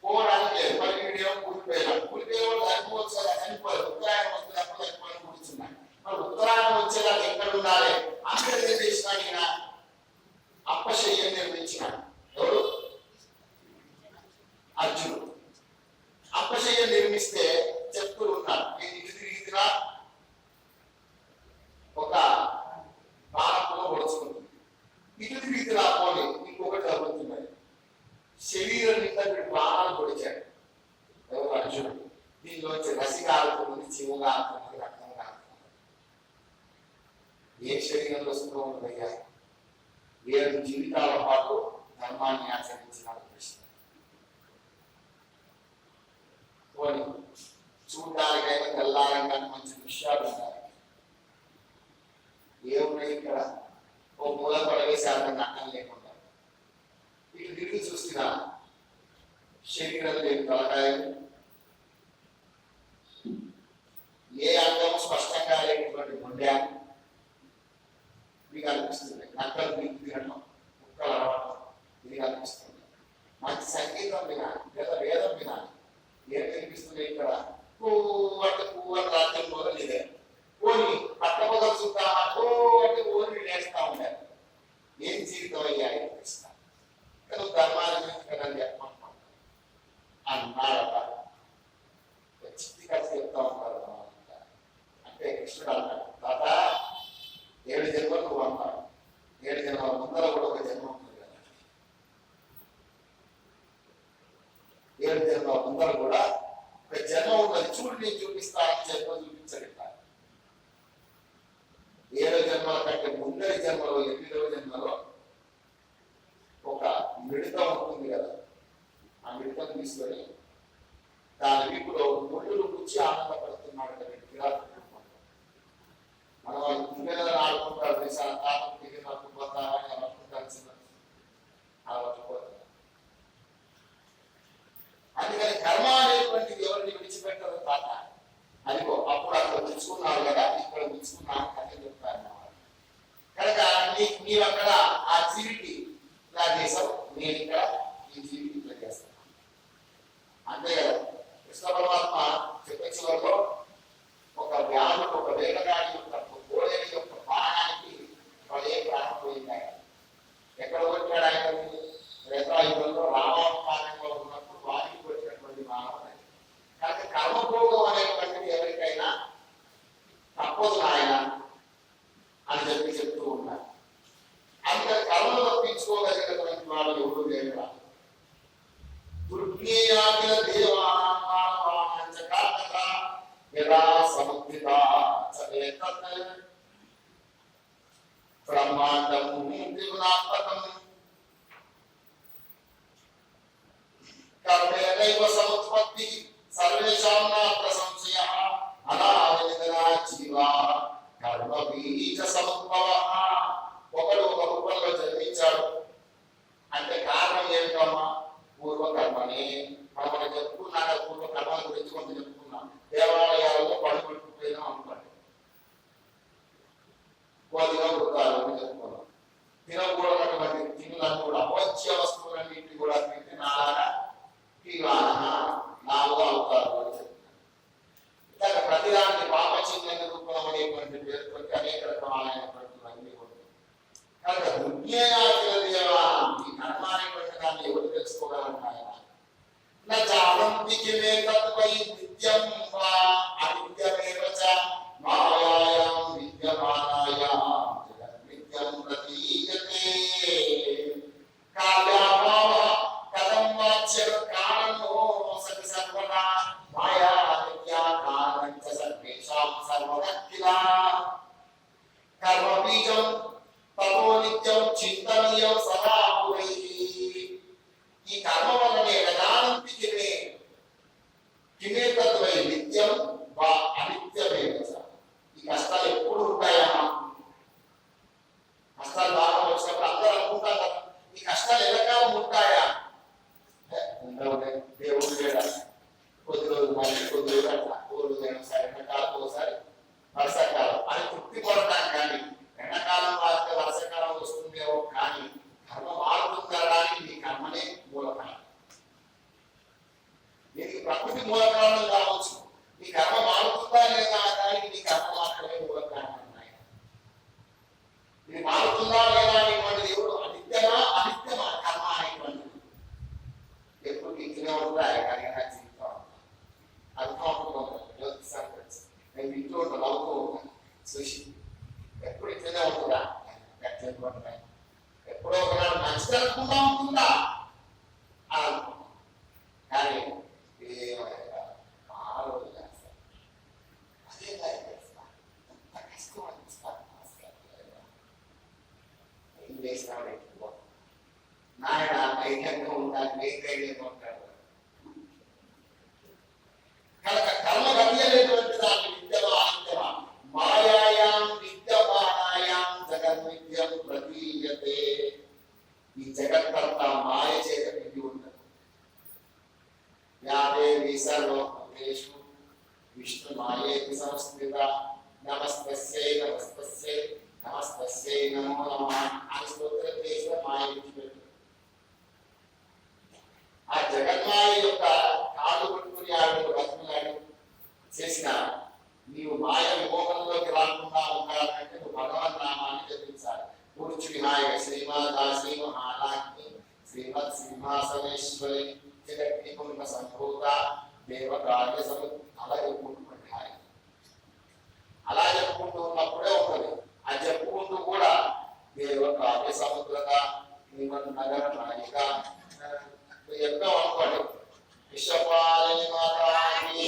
పోవడానికి లేదు. మరి వీడియో కూలిపోయినా కూలిపోయే వాళ్ళు చనిపోవచ్చు కదా, చనిపోలేదు. ఉత్తరాయణం వస్తున్నప్పుడు చనిపోయిన కూర్చున్నాయి. మరి ఉత్తరాయణం వచ్చేలా ఎక్కడ ఉండాలి? అందరూ ఏం చేసినా ఈయన అప్పశయ్యం నిర్మించినాడు. ఎవరు? అర్జునుడు. అప్పశయ్యం నిర్మిస్తే చెప్తూ ఉన్నారు, నేను ఇటు తిరిగినా ఒక బాణంలో పొడుచుకుంటుంది, ఇటు తిరిగినా పోనీ ఇంకొకటి జరుగుతున్నది. శరీరం నిండా వీడు బాణాలు పొడిచాడు. ఎవరు? అర్జునుడు. దీనిలోంచి రసి కాలుతున్నది, చెవు కాలుతున్నది, రక్తం కాలుతున్నది. ఏ శరీరంలో సుఖం ఉన్నదయ్యా? 7 జీవితాల పాటు ధర్మాన్ని ఆచరించినాడు కృష్ణ. పోనీ చూడడానికైనా తెల్లారంగా మంచి దృశ్యాలు ఉన్నాయి. ఏమున్నాయి ఇక్కడ? ఓ మూల పడవేసి అర్థం అన్నం లేకుండా ఇటు తిరిగి చూస్తున్నా శరీరం లేని తలకాయలు, ఏ అంగం స్పష్టంగా లేనటువంటి గుండెలు మీకు అనిపిస్తుంది. నక్కలు మీకు తినడం, కుక్కలు అరవడం ఇది అనిపిస్తుంది. మంచి సంగీతం వినాలి లేదా వేదం వినాలి. ఏం కనిపిస్తుంది ఇక్కడ? అంటే పువ్వు అని రాత్రి మొదలు ఇదే ఓని పట్టబోదలు చూద్దామా అంటే ఓని నేర్చుతా ఉంటారు. ఏం జీవితం అయ్యాయి కృష్ణ, నువ్వు ధర్మాన్ని గురించి కదా చెప్పమంటాం అన్నాడట. చిత్తి కలిసి చెప్తా ఉంటారు. అంటే కృష్ణుడు అన్నాడు, తాత 7 జన్మలు నువ్వు అన్నాడు. 7 జన్మల ముందర కూడా ఒక జన్మ ఉంటుంది కదా. 7 జన్మల ముందర కూడా ఒక జన్మ ఉన్నది. చూడు నేను చూపిస్తానని జన్మ చూపించగలుగుతాను. 7 జన్మల కంటే ముందరి జన్మలో 8వ జన్మలో ఒక మిడత ఉంటుంది కదా. ఆ మిడతను తీసుకొని దాని వీపులో ముళ్ళు గుచ్చి ఆనందపడుతున్నాడు కదా. మన వాళ్ళు పిల్లలను ఆడుకుంటారు దేశాల తాపకు దిగిన పోతామని అనుకుంటాల్సిన అలవాటుపోతారు. అందుకని కర్మ అనేటువంటిది ఎవరిని విడిచిపెట్టదు తాత. అదిగో అప్పుడు అక్కడ తెచ్చుకున్నాడు కదా, ఇక్కడ తెచ్చుకున్నాను అని చెప్తారు. కనుక నీవు అక్కడ ఆ జీవికి ఇలా చేసావు, నేను ఇక్కడ ఈ జీవికి ఇట్లా చేస్తాను అంతే కదా. కృష్ణ పరమాత్మ చిత్తక్షలో ఒక వ్యాధుడు, ఒక వేగగాడి యొక్క గోడని యొక్క బాణానికి పడే ప్రాణం పోయింది. ఎక్కడ కొట్టాడు ఆయన? రేతాయుగంలో రామావతారంలో ఉన్నప్పుడు వారికి వచ్చినటువంటి బాణం. కనుక కర్మభోగం అనేటువంటిది ఎవరికైనా తప్పదు నాయన అని చెప్తూ ఉన్నారు. అందుకని కర్మలు తప్పించుకోగలిగినటువంటి వాళ్ళు ఎవరు లేరు. దుర్జ్ఞేయాఖిల దేవాంచకాత యదా సముద్రిత బ్రహ్మాండం త్రిగుణాత్మకం కర్మేణైవ సముత్పత్తి సర్వేషాం నాత్ర సంశయః అనాదినిధనా జీవా కర్మ బీజ సముద్భవః. ఒకడు ఒక రూపంలో జన్మించాడు అంటే కారణం ఏమిటమ్మా? పూర్వకర్మనే. మనం చెప్పుకున్నాక పూర్వకర్మల గురించి కొంత చెప్పుకున్నాం. దేవాలయాల్లో పళ్ళు పెట్టుకుపోయినాం అనుకోండి, కోదిగా వృత్తాలు అని చెప్పుకున్నాం. తినకూడనటువంటి తినులను కూడా అపత్య వస్తువులన్నింటినీ కూడా తింటే నాలాగా నాలుగు అవుతారు అని చెప్తున్నారు. ఇలాగ ప్రతిదానికి పాపచిహ్న రూపం అనేటువంటి పేరుతో అనేక రకమైనటువంటి ఉంటుంది. కనుక దుర్జ్ఞేయాఖిల ఈ కర్మ అనేటువంటి దాన్ని ఎవరు తెలుసుకోగలరు ఆయన? నావంతికి తత్వై నిత్యం వా అనిత్యమేవ చ మాయాయాం విద్యమానాయాం జగన్మిథ్యం ప్రతీయతే. కావ్యాభావ కథం వాచ్య కారణో సతి సర్వదా మాయా నిత్యా కారణం చ సర్వేషాం సర్వదా. కర్మ బీజం తపో నిత్యం చింతనీయం సదా పురైః. ఈ కర్మ వల్లనే గదానంతికి కిమే తత్వై నిత్యం వా అనిత్యమేవ చ. ఈ కష్టాలు ఎప్పుడు ఉంటాయమ్మా? కష్టాలు బాగా వచ్చినప్పుడు అందరూ అనుకుంటారు కదా, ఈ కష్టాలు ఎంతకాలం ఉంటాయా? ఉండవు. దేవుడు లేడా? కొద్ది రోజులు మళ్ళీ కొద్ది రోజులు అట్లా ఒకసారి ఎండాకాలం, ఒకసారి వర్షాకాలం అని తృప్తి పడతాం. కానీ ఎండాకాలం వారితే వర్షాకాలం వస్తుందేమో కానీ కర్మ మారుతుందనడానికి నీ కర్మనే మూల కారణం. నీకు ప్రకృతి మూల కారణం కావచ్చు, నీ కర్మ మారుతుందా లేదా అనడానికి నీ కర్మ మాత్రమే మూల కారణం. ఇది మారుతుందా లేదా అనేటువంటిది ఎవరు అనిత్యమా అనిత్యమా కర్మ అనేటువంటిది ఎప్పుడు ఇంట్లోనే ఉంటాయి. కానీ నా జీవితం అర్థం ఉంటుంది. నేను ఇంట్లో ఉంటాను, అవుతూ ఉంటాను, చూసి ఎప్పుడు ఇట్లనే ఉంటుందా? ఎప్పుడో ఒకనాడు మంచిది అనుకుంటా ఉంటుందా అని అనుకుంటాం. కానీ ఏమైనా ఆ రోజు చేస్తాను, అదే కష్టం అనిపిస్తాను. ఏం చేసినాడు ధైర్యంగా ఉండాలి, నేను ధైర్యంగా ఉంటాడు. కనుక కర్మ గమ్యమైనటువంటి దాన్ని విద్యలో ఆనందమా మాయాయాం విద్యమానాయాం జగన్విద్యం ప్రతీయతే. ఈ జగత్తంతా మాయ చేత నిండి ఉన్నది. యాదేవి సర్వభూతేషు విష్ణు మాయేతి సంస్థిత నమస్తస్యై నమస్తస్యై నమస్తస్యై నమో నమః అని స్తోత్రం చేసిన మాయ విడిచిపెట్టు. ఆ జగన్మాయ యొక్క కాళ్ళు పట్టుకుని ఆవిడ బతుకులాడు చేసిన నీవు మాయ విమోహంలోకి రాకుండా ఉండాలంటే నువ్వు భగవన్ నామాన్ని జపించాలి. కూర్చుని హాయిగా శ్రీమాదాసి మహానాగ్ని శ్రీమత్ సింహాసనేశ్వరి జగద్వికుంఠ సంభూత దేవకార్య సము అలా చెప్పుకుంటున్నాడు. హాయి అలా చెప్పుకుంటూ ఉన్నప్పుడే ఉంటుంది. అది చెప్పుకుంటూ కూడా దేవకార్య సముద్రత నగర నాయిక చెప్పాం అనుకోండి. విశ్వపాలని మాతాకి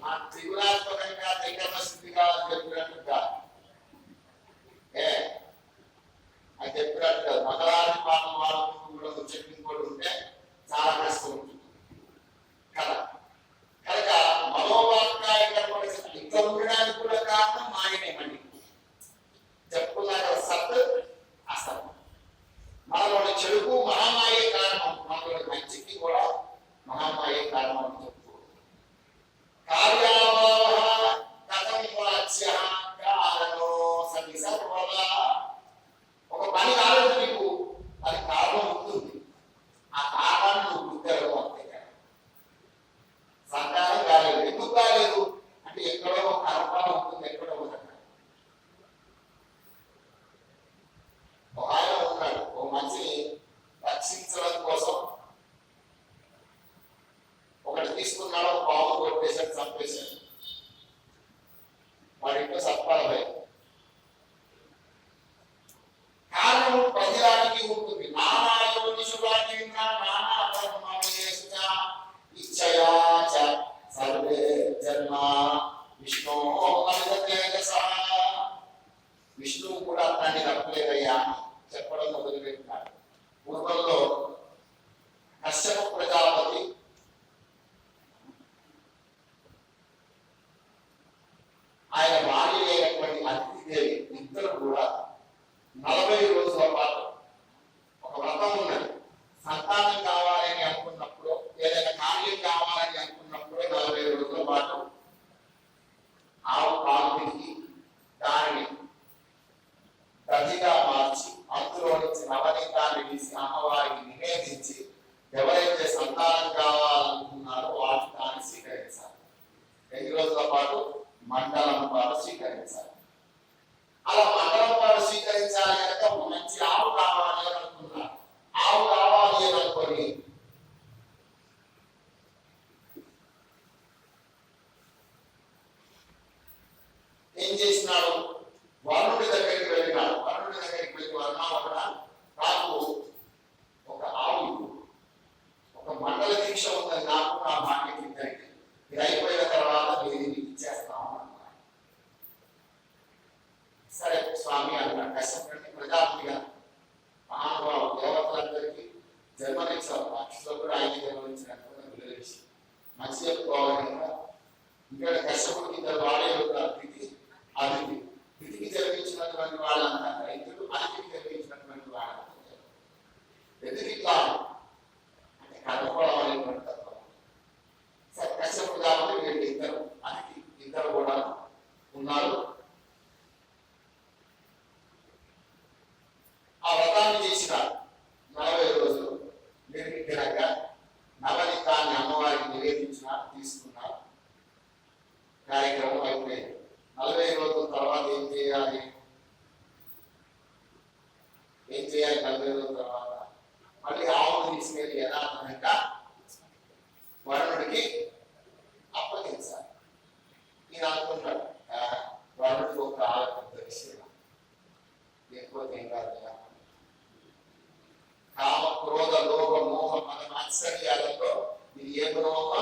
మా త్రిగుణాత్మకంగా త్రికరణ స్థితిగా చెప్పినట్టుగా అది చెప్పినట్టుగా మగరాని పాఠం వాడుతూ కూడా చెప్పించుకోవడం ఉంటే చాలా కష్టం ఉంటుంది కదా. కనుక మనోవాక్కాయంగా ఇంకా ఉండడానికి కూడా కారణం మాయనేమండి. చెప్పుకున్నాక సత్ అసత్. మనలోని చెడుకు మహామాయే కారణం, మనలోని మంచికి కూడా మహామాయే కారణం అని చెప్తూ కార్యాభావ కథం వాచ్య కారణో సతి సర్వదా. ఒక పని కాలేదు నీకు, అది కారణం ఉంటుంది. ఆ కారణాన్ని నువ్వు గుర్తెరవు అంతే. సంతానం కాలేదు, ఎందుకు కాలేదు అంటే ఎక్కడో ఒక అర్పణ ఉంటుంది, ఎక్కడో ఒక ఆయన ఉన్నాడు. ఓ మనిషిని రక్షించడం కోసం ఒకటి తీసుకున్నాడు, ఒక పాము కొట్టేసాడు, చంపేశాడు. వాడి ఇంట్లో సత్పాలపై కారణం ప్రతిదానికి ఉంటుంది. సర్వే జన్మ విష్ణు విష్ణువు కూడా అతన్ని తప్పలేదయ్యా చెప్పడం మొదలుపెట్టినాడు. పూర్వంలో కశ్యప ప్రజాపతి ఆయన భార్య అయినటువంటి అతిథిదేవి ఇద్దరు కూడా 40 రోజుల పాటు ఒక వ్రతం ఉన్నది. సంతానం కావాలని అనుకున్నప్పుడు, ఏదైనా కార్యం కావాలని అనుకున్నప్పుడు 40 రోజుల పాటు ఆవు పాలు పిలిచి దానిని దధిగా మార్చి అందులో నుంచి నవనీతాన్ని తీసి అమ్మవారికి నివేదించి ఎవరైతే సంతానం కావాలనుకున్నారో వాటి దాన్ని స్వీకరించాలి. 2 రోజుల పాటు మండలం పాటు స్వీకరించాలి. అలా మండలం పాటు స్వీకరించాలి కనుక ఒక మంచి ఆవు కావాలి అని అనుకున్నారు. ఆవు కావాలి అని అనుకొని ఏం చేసినాడు, వరుణుడి దగ్గరికి వెళ్ళినాడు. వరుణుడి దగ్గరికి వెళ్ళి వరుణ నాకు ఒక ఆవు, ఒక మండల దీక్ష ఉన్నది నాకు, నా భార్యకి ఇద్దరికి. ఇది అయిపోయిన తర్వాత మీరు ఇచ్చేస్తాము అన్నారు. సరే స్వామి అన్నాడు. కష్టపడి ప్రజాపతిగా మహానుభావు దేవతలందరికీ జన్మనిచ్చారు. పక్షులో కూడా ఆయన జన్మనిచ్చినట్టుగా విలువించి మంచి చెప్పుకోవాలి కనుక ఇక్కడ కష్టపడి ఇద్దరు భార్యలు తిథి అతిథి. తిథికి జరిపించినటువంటి వాళ్ళంతా రైతులు, అతిథికి జరిపించినటువంటి వాళ్ళంతా ఎందుకు ఇట్లా అంటే కనుక్కోవడం అనేటువంటి తత్వం. సరే కష్టపడి కాబట్టి వీళ్ళు ఇద్దరు అతిథి ఇద్దరు కూడా ఉన్నారు. ఆ వ్రతాన్ని చేసిన 40 రోజులు నిర్విఘ్నంగా నవనీతాన్ని అమ్మవారికి నివేదించిన తీసుకున్నారు. కార్యక్రమం అయిపోయింది. 40 రోజుల తర్వాత ఏం చేయాలి? 40 రోజుల తర్వాత మళ్ళీ ఆవును తీసుకెళ్ళి యథార్థంగా వరుణుడికి అప్పగించాలి. నేను అనుకుంటాడు వరుణుడికి ఒక పెద్ద విషయం, లేకపోతే ఏం కాదు. కామ క్రోధ లోభ మోహ మన మాత్సర్యాలలో ఇది ఏ బ్రహ్మ